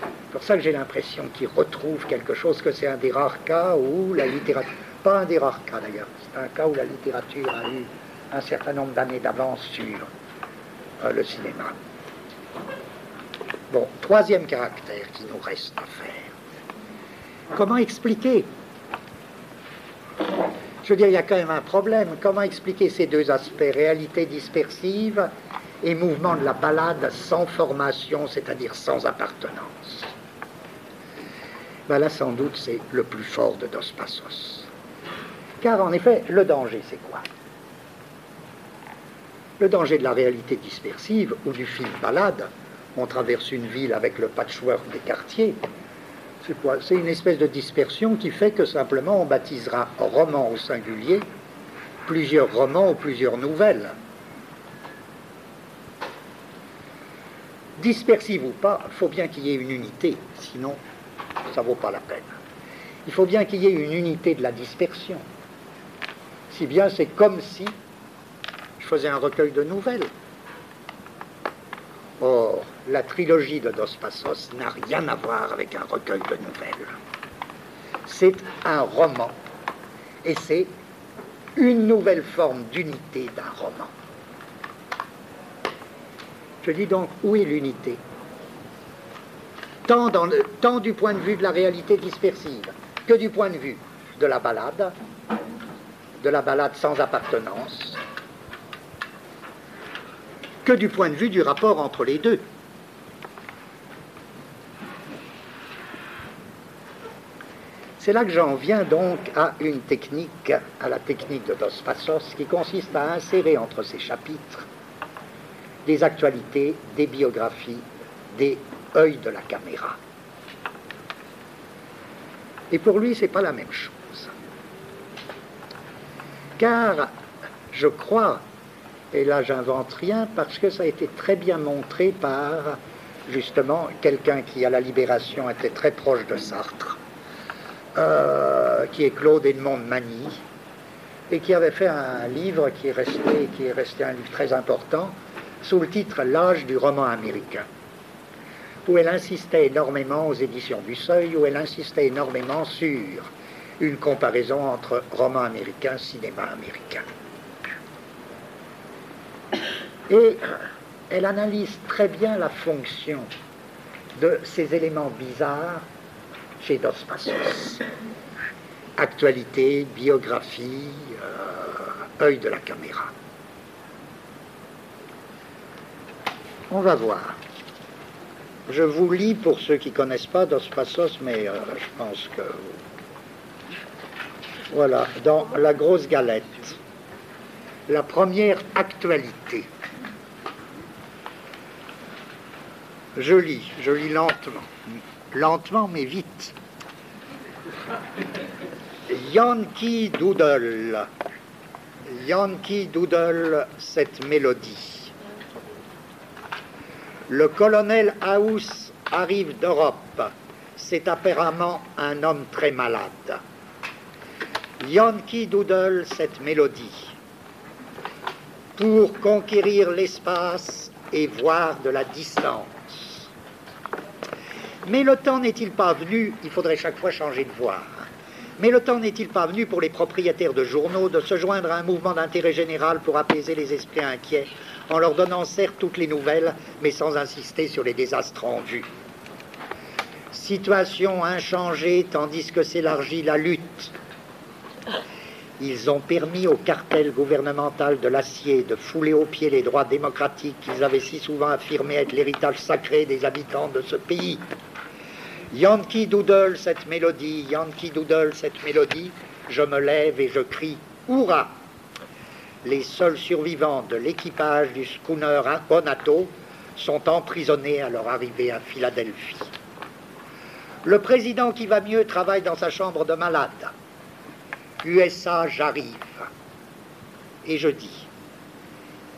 C'est pour ça que j'ai l'impression qu'il retrouve quelque chose, que c'est un des rares cas où la littérature... Pas un des rares cas d'ailleurs, c'est un cas où la littérature a eu un certain nombre d'années d'avance sur le cinéma. Bon, troisième caractère qui nous reste à faire. Comment expliquer? veux dire, il y a quand même un problème. Comment expliquer ces deux aspects, réalité dispersive et mouvement de la balade sans formation, c'est-à-dire sans appartenance? Ben là, sans doute, c'est le plus fort de Dos Passos. Car en effet, le danger, c'est quoi? Le danger de la réalité dispersive ou du film balade, on traverse une ville avec le patchwork des quartiers, c'est quoi? C'est une espèce de dispersion qui fait que simplement on baptisera roman au singulier plusieurs romans ou plusieurs nouvelles. Dispersive ou pas, il faut bien qu'il y ait une unité, sinon ça ne vaut pas la peine. Il faut bien qu'il y ait une unité de la dispersion. Si bien c'est comme si je faisais un recueil de nouvelles. Or, la trilogie de Dos Passos n'a rien à voir avec un recueil de nouvelles. C'est un roman. Et c'est une nouvelle forme d'unité d'un roman. Je dis donc, où est l'unité? Tant du point de vue de la réalité dispersive que du point de vue de la balade sans appartenance, que du point de vue du rapport entre les deux. C'est là que j'en viens donc à une technique, à la technique de Dos Passos, qui consiste à insérer entre ces chapitres des actualités, des biographies, des œils de la caméra. Et pour lui, ce n'est pas la même chose. Car je crois, et là j'invente rien, parce que ça a été très bien montré par, justement, quelqu'un qui, à la Libération, était très proche de Sartre, qui est Claude Edmond de Magny, et qui avait fait un livre qui est resté un livre très important, sous le titre « L'âge du roman américain », où elle insistait énormément, aux éditions du Seuil, où elle insistait énormément sur une comparaison entre roman américain, cinéma américain. Et elle analyse très bien la fonction de ces éléments bizarres chez Dos Passos. Actualité, biographie, œil de la caméra. On va voir. Je vous lis pour ceux qui ne connaissent pas Dos Passos, mais je pense que... Voilà, dans La Grosse Galette, la première actualité. Je lis lentement. Lentement, mais vite. Yankee Doodle. Yankee Doodle, cette mélodie. Le colonel House arrive d'Europe. C'est apparemment un homme très malade. Yankee Doodle, cette mélodie. Pour conquérir l'espace et voir de la distance. Mais le temps n'est-il pas venu, il faudrait chaque fois changer de voir, mais le temps n'est-il pas venu pour les propriétaires de journaux de se joindre à un mouvement d'intérêt général pour apaiser les esprits inquiets, en leur donnant certes toutes les nouvelles, mais sans insister sur les désastres en vue. Situation inchangée tandis que s'élargit la lutte. Ils ont permis au cartel gouvernemental de l'acier de fouler aux pieds les droits démocratiques qu'ils avaient si souvent affirmé être l'héritage sacré des habitants de ce pays. Yankee Doodle, cette mélodie, Yankee Doodle, cette mélodie, je me lève et je crie « Hurrah !» Les seuls survivants de l'équipage du schooner Onato sont emprisonnés à leur arrivée à Philadelphie. Le président qui va mieux travaille dans sa chambre de malade. USA, j'arrive. Et je dis,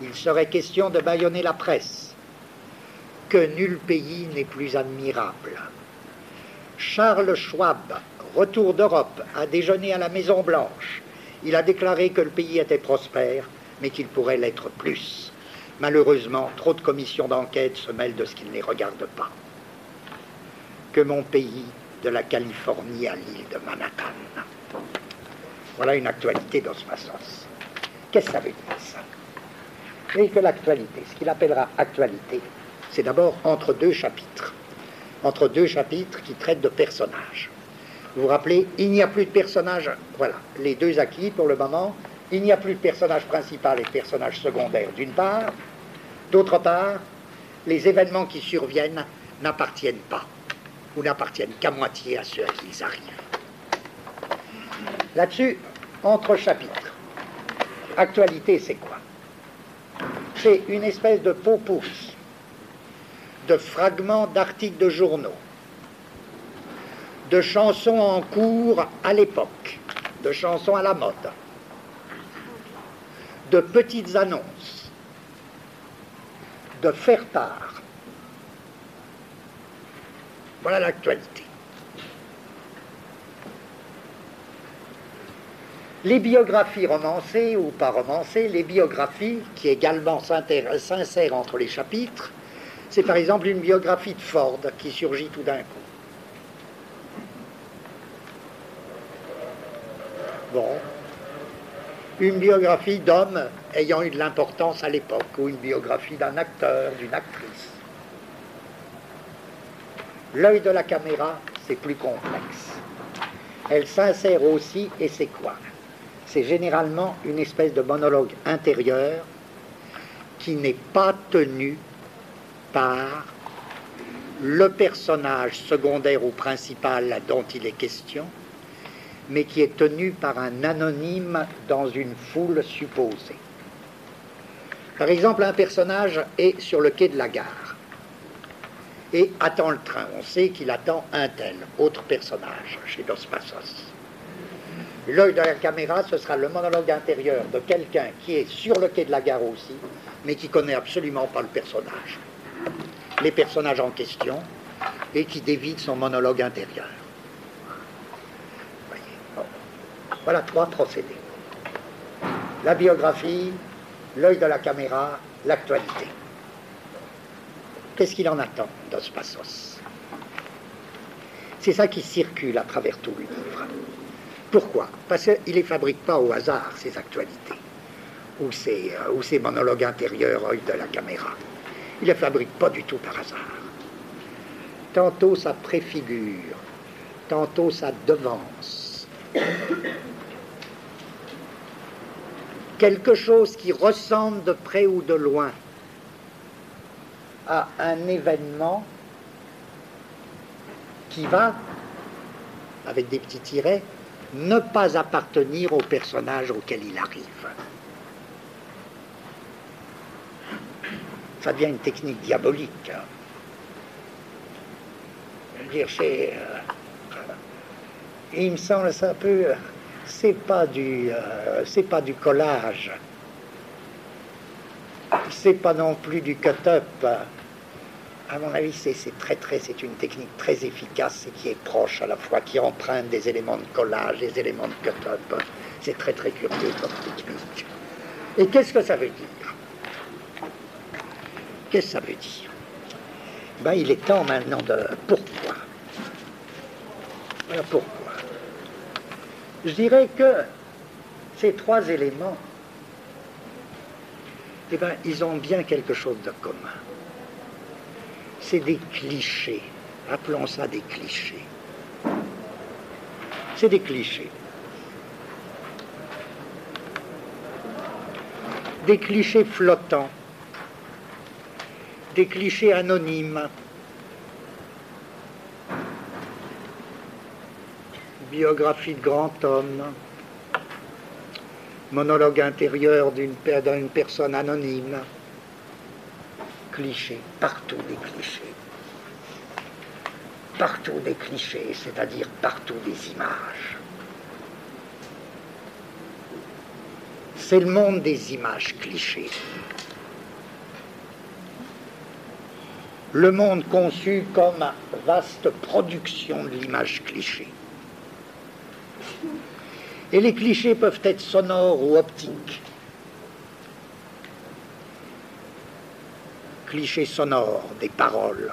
il serait question de bâillonner la presse, que nul pays n'est plus admirable. Charles Schwab, retour d'Europe, a déjeuné à la Maison-Blanche. Il a déclaré que le pays était prospère, mais qu'il pourrait l'être plus. Malheureusement, trop de commissions d'enquête se mêlent de ce qui ne les regarde pas. Que mon pays, de la Californie à l'île de Manhattan. Voilà une actualité Dos Passos. Qu'est-ce que ça veut dire, ça? Et que l'actualité, ce qu'il appellera actualité, c'est d'abord entre deux chapitres. Entre deux chapitres qui traitent de personnages. Vous vous rappelez, il n'y a plus de personnage, voilà, les deux acquis pour le moment, il n'y a plus de personnage principal et de personnage secondaire d'une part, d'autre part, les événements qui surviennent n'appartiennent pas, ou n'appartiennent qu'à moitié à ceux à qui ils arrivent. Là-dessus, entre chapitres, actualité c'est quoi? C'est une espèce de pot-pourri de fragments d'articles de journaux, de chansons en cours à l'époque, de chansons à la mode, de petites annonces, de faire-part. Voilà l'actualité. Les biographies romancées ou pas romancées, les biographies qui également s'insèrent entre les chapitres, c'est par exemple une biographie de Ford qui surgit tout d'un coup. Bon, une biographie d'homme ayant eu de l'importance à l'époque, ou une biographie d'un acteur, d'une actrice. L'œil de la caméra, c'est plus complexe. Elle s'insère aussi, et c'est quoi? C'est généralement une espèce de monologue intérieur qui n'est pas tenu par le personnage secondaire ou principal dont il est question, mais qui est tenu par un anonyme dans une foule supposée. Par exemple, un personnage est sur le quai de la gare et attend le train. On sait qu'il attend un tel, autre personnage, chez Dos Passos. L'œil de la caméra, ce sera le monologue intérieur de quelqu'un qui est sur le quai de la gare aussi, mais qui ne connaît absolument pas le personnage. Les personnages en question, et qui dévide son monologue intérieur. Voyez. Bon. Voilà 3 procédés. La biographie, l'œil de la caméra, l'actualité. Qu'est-ce qu'il en attend, Dos Passos? C'est ça qui circule à travers tout le livre. Pourquoi? Parce qu'il ne les fabrique pas au hasard, ces actualités, ou ces monologues intérieurs, œil de la caméra. Il ne les fabrique pas du tout par hasard. Tantôt ça préfigure, tantôt ça devance. Quelque chose qui ressemble de près ou de loin à un événement qui va, avec des petits tirets, ne pas appartenir au personnage auquel il arrive. Ça devient une technique diabolique. Je veux dire, il me semble ça peut... c'est pas du collage. C'est pas non plus du cut-up. À mon avis, c'est une technique très efficace et qui est proche à la fois, qui emprunte des éléments de collage, des éléments de cut-up. C'est très très curieux comme technique. Et qu'est-ce que ça veut dire? Qu'est-ce que ça veut dire? Ben, il est temps maintenant de... Pourquoi? Voilà pourquoi. Je dirais que ces 3 éléments, eh ben, ils ont bien quelque chose de commun. C'est des clichés. Appelons ça des clichés. C'est des clichés. Des clichés flottants. Des clichés anonymes. Biographie de grand homme. Monologue intérieur d'une personne anonyme. Clichés, partout des clichés. Partout des clichés, c'est-à-dire partout des images. C'est le monde des images clichés. Le monde conçu comme vaste production de l'image cliché. Et les clichés peuvent être sonores ou optiques. Clichés sonores, des paroles.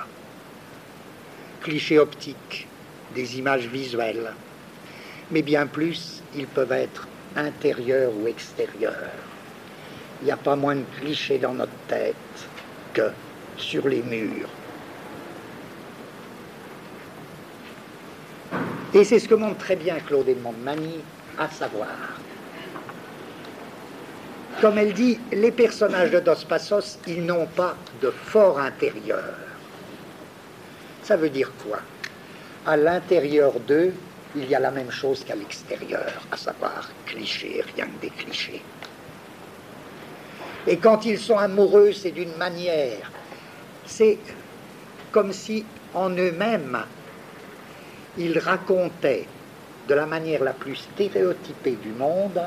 Clichés optiques, des images visuelles. Mais bien plus, ils peuvent être intérieurs ou extérieurs. Il n'y a pas moins de clichés dans notre tête que sur les murs. Et c'est ce que montre très bien Claude Edmond-Magny, à savoir, comme elle dit, les personnages de Dos Passos, ils n'ont pas de fort intérieur. Ça veut dire quoi? À l'intérieur d'eux, il y a la même chose qu'à l'extérieur, à savoir clichés, rien que des clichés. Et quand ils sont amoureux, c'est d'une manière, c'est comme si en eux-mêmes, ils racontaient de la manière la plus stéréotypée du monde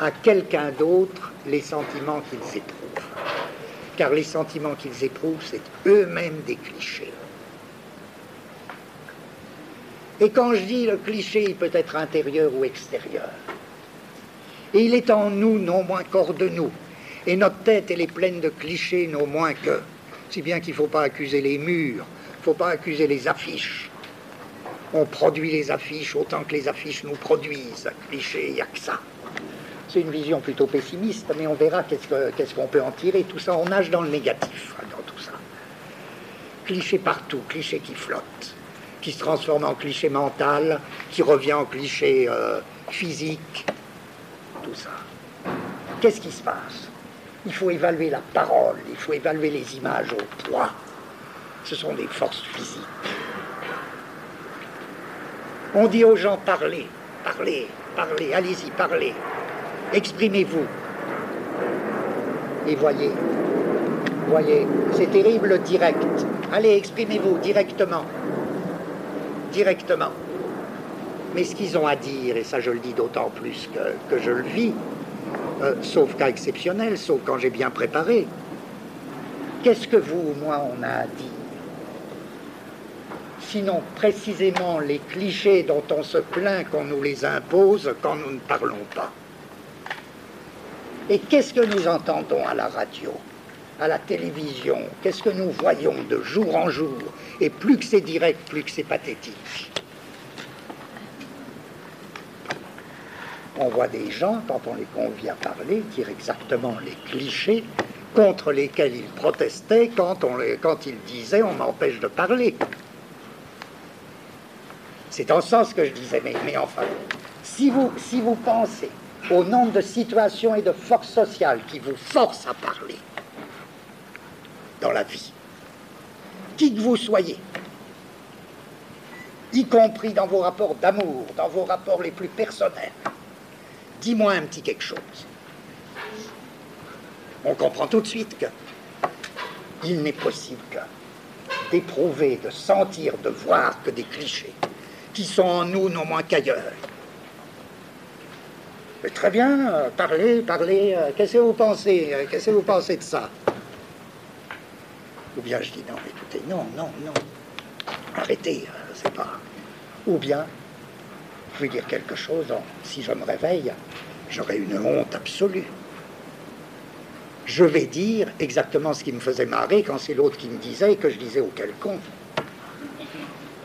à quelqu'un d'autre les sentiments qu'ils éprouvent. Car les sentiments qu'ils éprouvent, c'est eux-mêmes des clichés. Et quand je dis le cliché, il peut être intérieur ou extérieur. Et il est en nous, non moins qu'hors de nous. Et notre tête, elle est pleine de clichés, non moins que. Si bien qu'il ne faut pas accuser les murs, il ne faut pas accuser les affiches. On produit les affiches autant que les affiches nous produisent. Cliché, il n'y a que ça. C'est une vision plutôt pessimiste, mais on verra qu'est-ce qu'on peut en tirer. Tout ça, on nage dans le négatif, dans tout ça. Cliché partout, cliché qui flotte, qui se transforme en cliché mental, qui revient en cliché physique, tout ça. Qu'est-ce qui se passe? Il faut évaluer la parole, il faut évaluer les images au poids. Ce sont des forces physiques. On dit aux gens parlez, parlez, parlez, allez-y, parlez, exprimez-vous. Et voyez, c'est terrible direct. Allez, exprimez-vous directement. Directement. Mais ce qu'ils ont à dire, et ça je le dis d'autant plus que je le vis, sauf cas exceptionnel, sauf quand j'ai bien préparé, qu'est-ce que vous ou moi on a à dire? Sinon précisément les clichés dont on se plaint qu'on nous les impose quand nous ne parlons pas. Et qu'est-ce que nous entendons à la radio, à la télévision? Qu'est-ce que nous voyons de jour en jour? Et plus que c'est direct, plus que c'est pathétique. On voit des gens, quand on les convie à parler, dire exactement les clichés contre lesquels ils protestaient quand ils disaient « on m'empêche de parler ». C'est en ce sens que je disais, mais enfin, si vous pensez au nombre de situations et de forces sociales qui vous forcent à parler dans la vie, qui que vous soyez, y compris dans vos rapports d'amour, dans vos rapports les plus personnels, dis-moi un petit quelque chose. On comprend tout de suite qu'il n'est possible d'éprouver, de sentir, de voir que des clichés qui sont en nous non moins qu'ailleurs. Mais très bien, parlez, qu'est-ce que vous pensez? Qu'est-ce que vous pensez de ça? Ou bien je dis non, écoutez, non, arrêtez, c'est pas. Ou bien, je vais dire quelque chose, si je me réveille, j'aurai une honte absolue. Je vais dire exactement ce qui me faisait marrer quand c'est l'autre qui me disait que je disais au quelconque.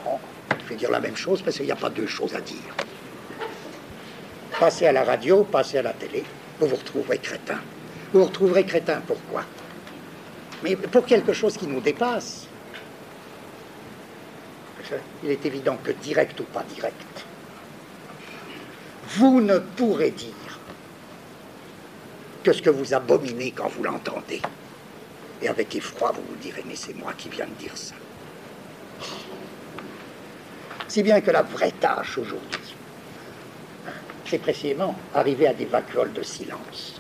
Bon, je vais dire la même chose parce qu'il n'y a pas deux choses à dire. Passez à la radio, passez à la télé, vous vous retrouverez crétin. Vous vous retrouverez crétin, pourquoi? Mais pour quelque chose qui nous dépasse. Il est évident que direct ou pas direct, vous ne pourrez dire que ce que vous abominez quand vous l'entendez. Et avec effroi, vous vous direz, mais c'est moi qui viens de dire ça. Si bien que la vraie tâche aujourd'hui, c'est précisément arriver à des vacuoles de silence.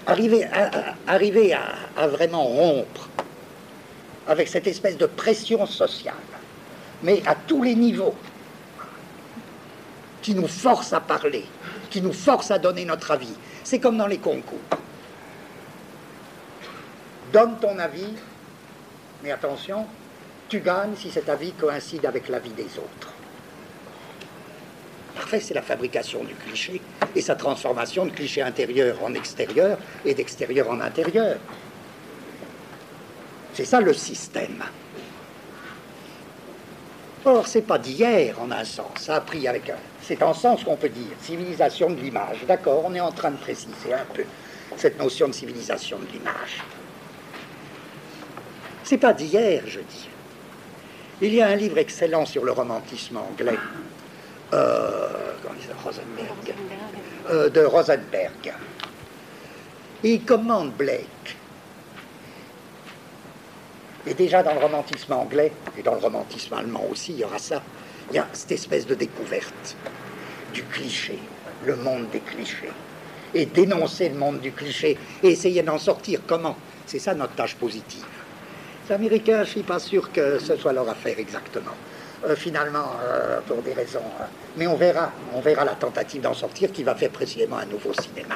Arriver à vraiment rompre avec cette espèce de pression sociale, mais à tous les niveaux, qui nous force à parler, qui nous force à donner notre avis. C'est comme dans les concours. Donne ton avis, mais attention, tu gagnes si cet avis coïncide avec l'avis des autres. Parfait, c'est la fabrication du cliché et sa transformation de cliché intérieur en extérieur et d'extérieur en intérieur. C'est ça le système. Or, c'est pas d'hier en un sens, ça a pris avec un... C'est en sens qu'on peut dire, civilisation de l'image. D'accord, on est en train de préciser un peu cette notion de civilisation de l'image. C'est pas d'hier, je dis. Il y a un livre excellent sur le romantisme anglais, de Rosenberg. Il commande Blake. Et déjà dans le romantisme anglais, et dans le romantisme allemand aussi, il y aura ça, il y a cette espèce de découverte du cliché, le monde des clichés. Et dénoncer le monde du cliché, et essayer d'en sortir. Comment? C'est ça notre tâche positive. Les Américains, je ne suis pas sûr que ce soit leur affaire exactement. Finalement, pour des raisons... mais on verra la tentative d'en sortir qui va faire précisément un nouveau cinéma.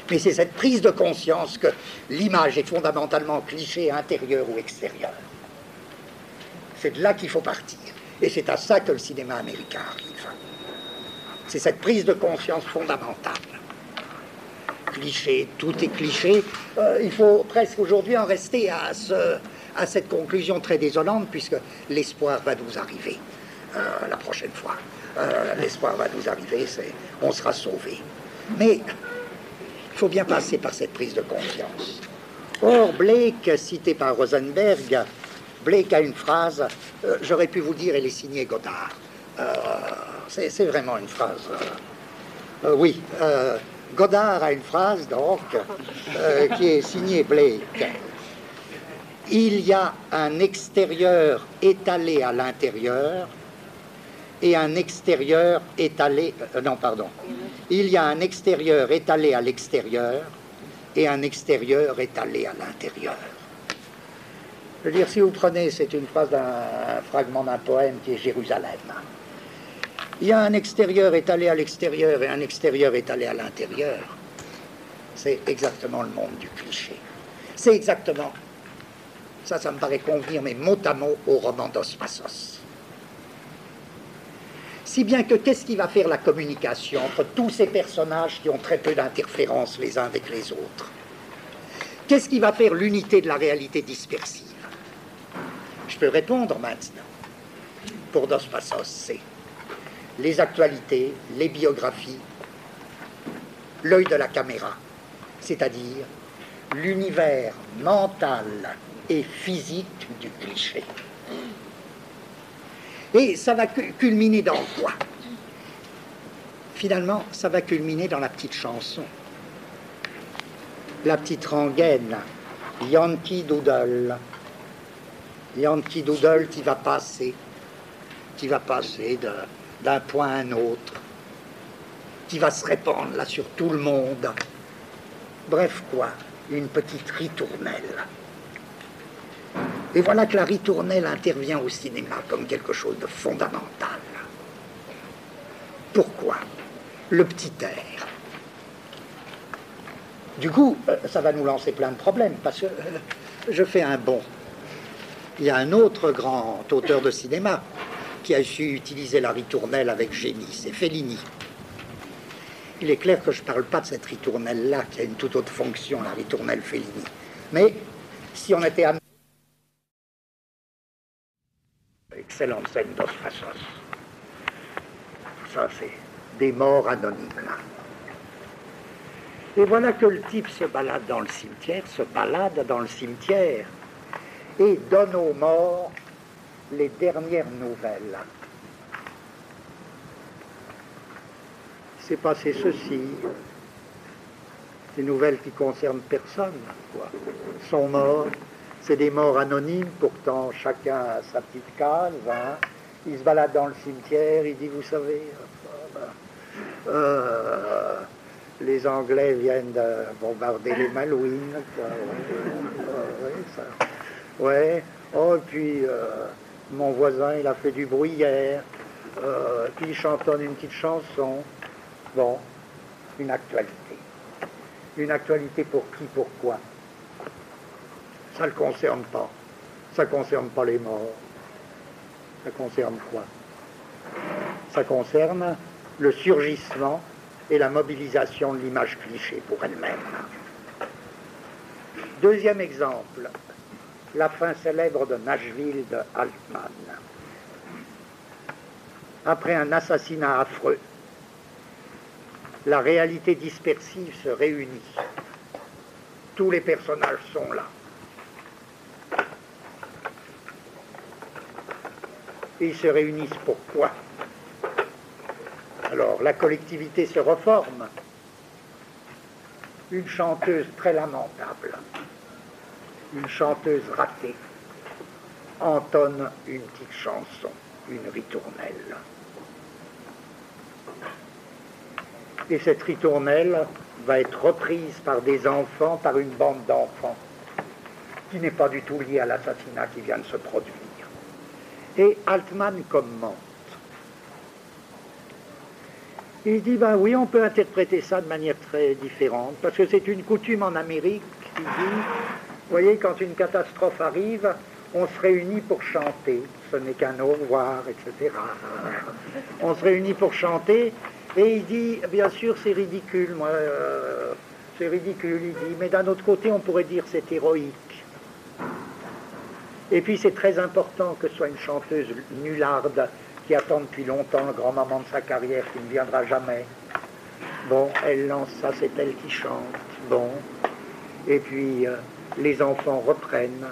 Mais c'est cette prise de conscience que l'image est fondamentalement cliché intérieur ou extérieur. C'est de là qu'il faut partir. Et c'est à ça que le cinéma américain arrive. C'est cette prise de conscience fondamentale. Cliché, tout est cliché. Il faut presque aujourd'hui en rester à cette conclusion très désolante, puisque l'espoir va nous arriver la prochaine fois. L'espoir va nous arriver, on sera sauvés. Mais il faut bien passer par cette prise de conscience. Or, Blake, cité par Rosenberg, Blake a une phrase, j'aurais pu vous dire, elle est signée Godard. C'est vraiment une phrase. Oui, Godard a une phrase, donc, qui est signée Blake. Il y a un extérieur étalé à l'intérieur et un extérieur étalé... non, pardon. Il y a un extérieur étalé à l'extérieur et un extérieur étalé à l'intérieur. Je veux dire, si vous prenez, c'est une phrase d'un fragment d'un poème qui est Jérusalem. Il y a un extérieur étalé à l'extérieur et un extérieur étalé à l'intérieur. C'est exactement le monde du cliché. C'est exactement, ça me paraît convenir, mais mot à mot au roman Dos Passos. Si bien que qu'est-ce qui va faire la communication entre tous ces personnages qui ont très peu d'interférences les uns avec les autres? Qu'est-ce qui va faire l'unité de la réalité dispersive? Je peux répondre maintenant. Pour Dos Passos, c'est les actualités, les biographies, l'œil de la caméra, c'est-à-dire l'univers mental et physique du cliché. Et ça va culminer dans quoi? Finalement, ça va culminer dans la petite chanson. La petite rengaine, Yankee Doodle. Yankee Doodle qui va passer d'un point à un autre, qui va se répandre là sur tout le monde. Bref quoi, une petite ritournelle. Et voilà que la ritournelle intervient au cinéma comme quelque chose de fondamental. Pourquoi? Le petit air. Du coup, ça va nous lancer plein de problèmes, parce que je fais un bond. Il y a un autre grand auteur de cinéma qui a su utiliser la ritournelle avec génie, c'est Fellini. Il est clair que je ne parle pas de cette ritournelle-là, qui a une toute autre fonction, la ritournelle Fellini. Mais si on était amené... Excellente scène Dos Passos. Ça, c'est des morts anonymes. Et voilà que le type se balade dans le cimetière, et donne aux morts les dernières nouvelles. C'est passé ceci, des nouvelles qui concernent personne, quoi. Ils sont morts, c'est des morts anonymes, pourtant chacun a sa petite case, hein. Il se balade dans le cimetière, il dit, vous savez, les Anglais viennent de bombarder les Malouines, ouais, oh, et puis mon voisin, il a fait du bruit hier, puis il chantonne une petite chanson. Bon, une actualité. Une actualité pour qui, pourquoi? Ça ne le concerne pas. Ça ne concerne pas les morts. Ça concerne quoi? Ça concerne le surgissement et la mobilisation de l'image cliché pour elle-même. Deuxième exemple, la fin célèbre de Nashville de Altman. Après un assassinat affreux, la réalité dispersive se réunit. Tous les personnages sont là. Et ils se réunissent pourquoi? Alors, la collectivité se reforme. Une chanteuse très lamentable, une chanteuse ratée, entonne une petite chanson, une ritournelle. Et cette ritournelle va être reprise par des enfants, par une bande d'enfants, qui n'est pas du tout liée à l'assassinat qui vient de se produire. Et Altman commente. Il dit, ben oui, on peut interpréter ça de manière très différente, parce que c'est une coutume en Amérique qui dit, vous voyez, quand une catastrophe arrive, on se réunit pour chanter, ce n'est qu'un au revoir, etc. On se réunit pour chanter, et il dit, bien sûr, c'est ridicule, moi, c'est ridicule, il dit, mais d'un autre côté, on pourrait dire c'est héroïque. Et puis c'est très important que ce soit une chanteuse nullarde, qui attend depuis longtemps le grand moment de sa carrière qui ne viendra jamais. Bon, elle lance ça, c'est elle qui chante. Bon, et puis les enfants reprennent.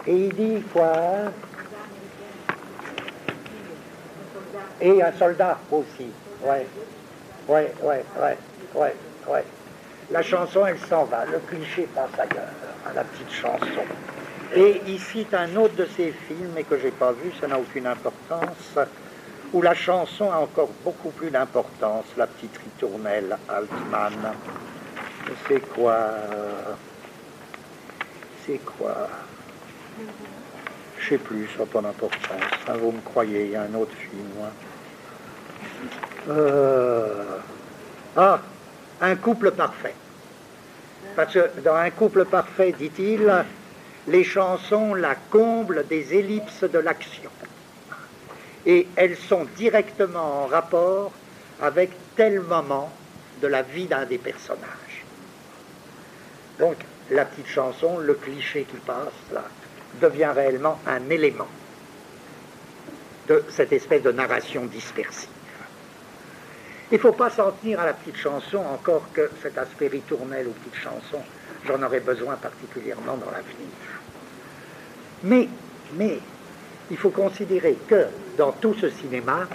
Et il dit quoi? Et un soldat aussi. Ouais. La chanson, elle s'en va. Le cliché passe ailleurs, à la petite chanson. Et il cite un autre de ses films, mais que je n'ai pas vu, ça n'a aucune importance, où la chanson a encore beaucoup plus d'importance, la petite ritournelle Altman. C'est quoi? Je sais plus, ça n'a pas d'importance. Hein, vous me croyez, il y a un autre film. Ah, un couple parfait. Parce que dans un couple parfait, dit-il, les chansons la comblent des ellipses de l'action. Et elles sont directement en rapport avec tel moment de la vie d'un des personnages. Donc, la petite chanson, le cliché qui passe, là, devient réellement un élément de cette espèce de narration dispersive. Il ne faut pas s'en tenir à la petite chanson, encore que cet aspect ritournelle ou petite chanson, j'en aurais besoin particulièrement dans l'avenir. Mais, il faut considérer que dans tout ce cinéma,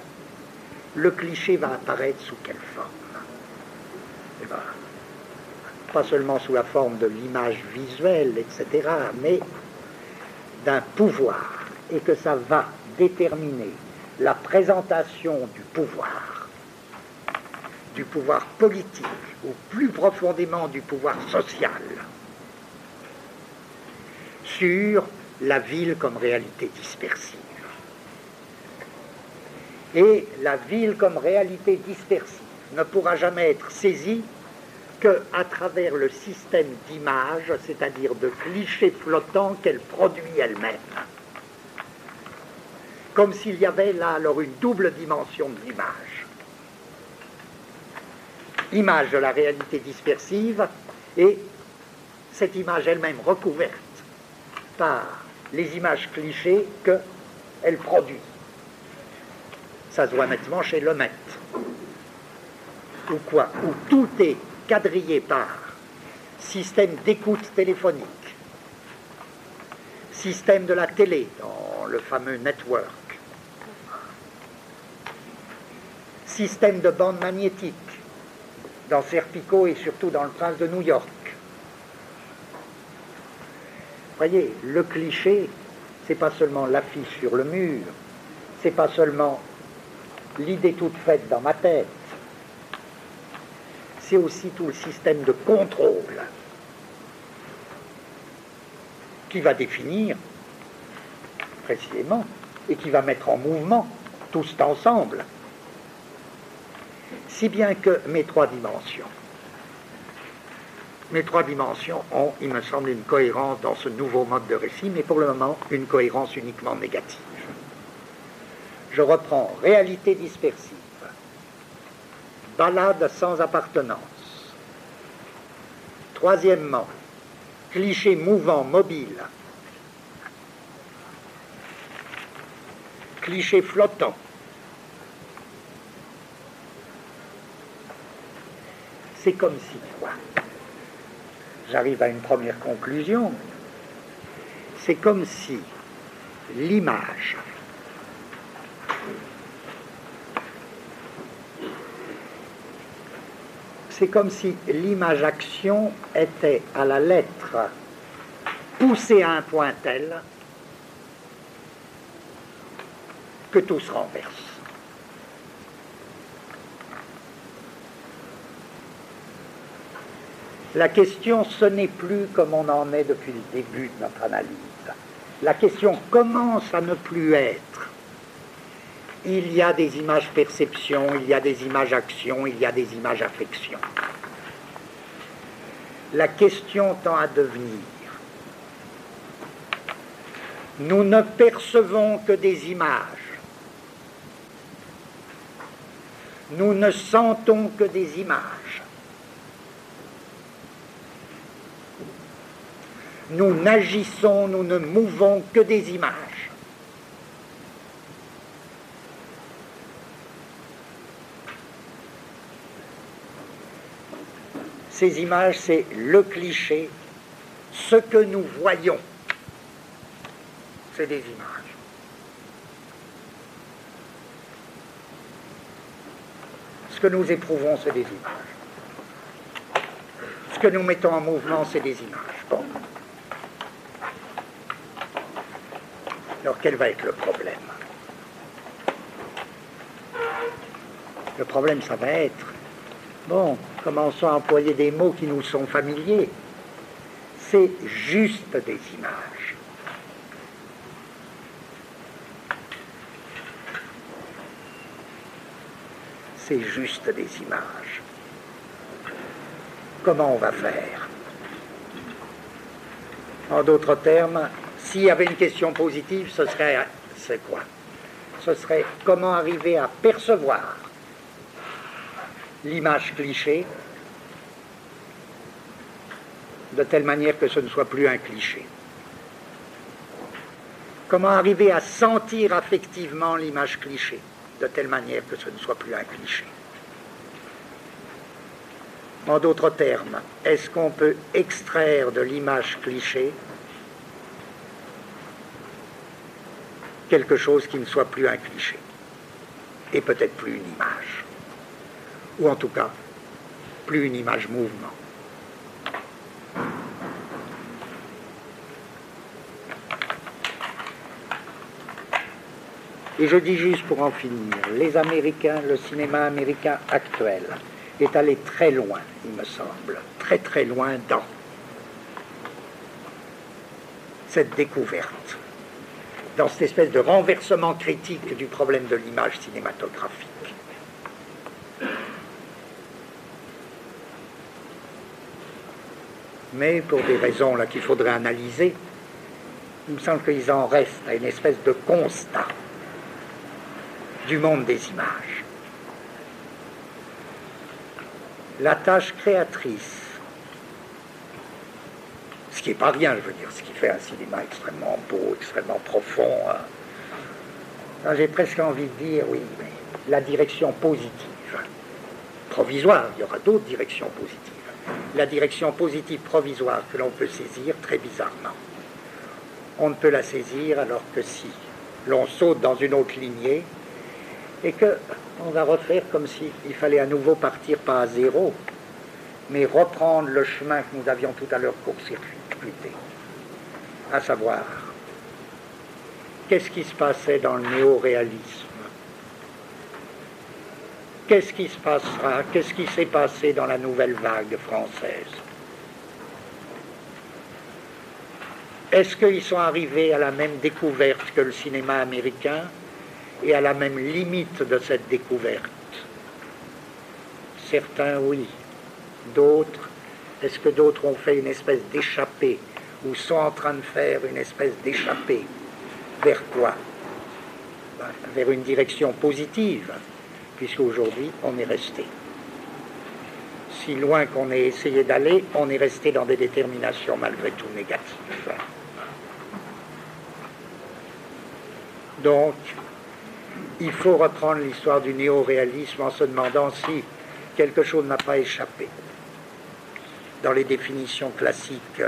le cliché va apparaître sous quelle forme? Eh bien, pas seulement sous la forme de l'image visuelle, etc., mais d'un pouvoir, et que ça va déterminer la présentation du pouvoir politique, ou plus profondément du pouvoir social, sur la ville comme réalité dispersive. Et la ville comme réalité dispersive ne pourra jamais être saisie qu'à travers le système d'images, c'est-à-dire de clichés flottants qu'elle produit elle-même. Comme s'il y avait là alors une double dimension de l'image. Image de la réalité dispersive et cette image elle-même recouverte par les images clichés qu'elle produit. Ça se voit nettement chez Lemaitre. Ou quoi? Où tout est quadrillé par système d'écoute téléphonique, système de la télé dans le fameux network, système de bande magnétique dans Serpico et surtout dans Le Prince de New York. Voyez, le cliché, c'est pas seulement l'affiche sur le mur, c'est pas seulement l'idée toute faite dans ma tête, c'est aussi tout le système de contrôle qui va définir précisément et qui va mettre en mouvement tout cet ensemble. Si bien que mes trois dimensions ont, il me semble, une cohérence dans ce nouveau mode de récit, mais pour le moment, une cohérence uniquement négative. Je reprends réalité dispersive, balade sans appartenance. Troisièmement, cliché mouvant, mobile. Cliché flottant. C'est comme si, quoi, j'arrive à une première conclusion, c'est comme si l'image. C'est comme si l'image-action était à la lettre poussée à un point tel que tout se renverse. La question, ce n'est plus comme on en est depuis le début de notre analyse. La question commence à ne plus être. Il y a des images perceptions, il y a des images actions, il y a des images affections. La question tend à devenir: nous ne percevons que des images. Nous ne sentons que des images. Nous n'agissons, nous ne mouvons que des images. Ces images, c'est le cliché. Ce que nous voyons, c'est des images. Ce que nous éprouvons, c'est des images. Ce que nous mettons en mouvement, c'est des images. Bon. Alors, quel va être le problème? Le problème, ça va être, bon, commençons à employer des mots qui nous sont familiers. C'est juste des images. C'est juste des images. Comment on va faire? En d'autres termes, s'il y avait une question positive, ce serait, c'est quoi? Ce serait comment arriver à percevoir l'image cliché de telle manière que ce ne soit plus un cliché. Comment arriver à sentir affectivement l'image cliché de telle manière que ce ne soit plus un cliché. En d'autres termes, est-ce qu'on peut extraire de l'image cliché quelque chose qui ne soit plus un cliché et peut-être plus une image, ou en tout cas plus une image mouvement. Et je dis juste pour en finir, les Américains, le cinéma américain actuel est allé très loin, il me semble, très très loin dans cette découverte, dans cette espèce de renversement critique du problème de l'image cinématographique. Mais pour des raisons là qu'il faudrait analyser, il me semble qu'ils en restent à une espèce de constat du monde des images. La tâche créatrice, ce qui n'est pas rien, je veux dire, ce qui fait un cinéma extrêmement beau, extrêmement profond. Hein. J'ai presque envie de dire, oui, mais la direction positive, provisoire, il y aura d'autres directions positives. La direction positive provisoire que l'on peut saisir, très bizarrement, on ne peut la saisir alors que si l'on saute dans une autre lignée et qu'on va refaire comme s'il fallait à nouveau partir pas à zéro, mais reprendre le chemin que nous avions tout à l'heure court-circuité, à savoir, qu'est-ce qui se passait dans le néo-réalisme? Qu'est-ce qui se passera? Qu'est-ce qui s'est passé dans la nouvelle vague française? Est-ce qu'ils sont arrivés à la même découverte que le cinéma américain et à la même limite de cette découverte? Certains, oui. D'autres, est-ce que d'autres ont fait une espèce d'échappée ou sont en train de faire une espèce d'échappée? Vers quoi? Vers une direction positive, puisqu'aujourd'hui, on est resté. Si loin qu'on ait essayé d'aller, on est resté dans des déterminations malgré tout négatives. Donc, il faut reprendre l'histoire du néo-réalisme en se demandant si quelque chose n'a pas échappé. Dans les définitions classiques,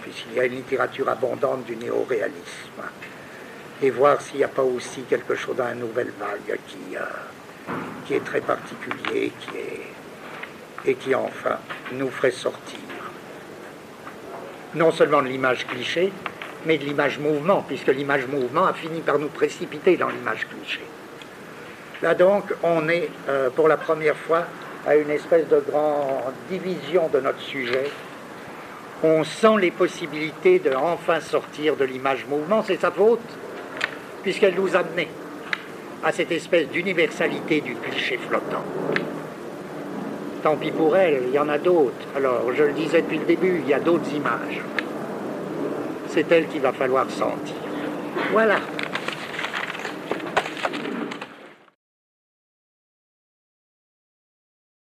puisqu'il y a une littérature abondante du néo-réalisme, et voir s'il n'y a pas aussi quelque chose dans la nouvelle vague qui est très particulier, et qui enfin nous ferait sortir non seulement de l'image cliché, mais de l'image mouvement, puisque l'image mouvement a fini par nous précipiter dans l'image cliché. Là donc, on est pour la première fois à une espèce de grande division de notre sujet. On sent les possibilités de enfin sortir de l'image mouvement, c'est sa faute, puisqu'elle nous a amené à cette espèce d'universalité du cliché flottant. Tant pis pour elle, il y en a d'autres. Alors, je le disais depuis le début, il y a d'autres images. C'est elle qu'il va falloir sentir. Voilà.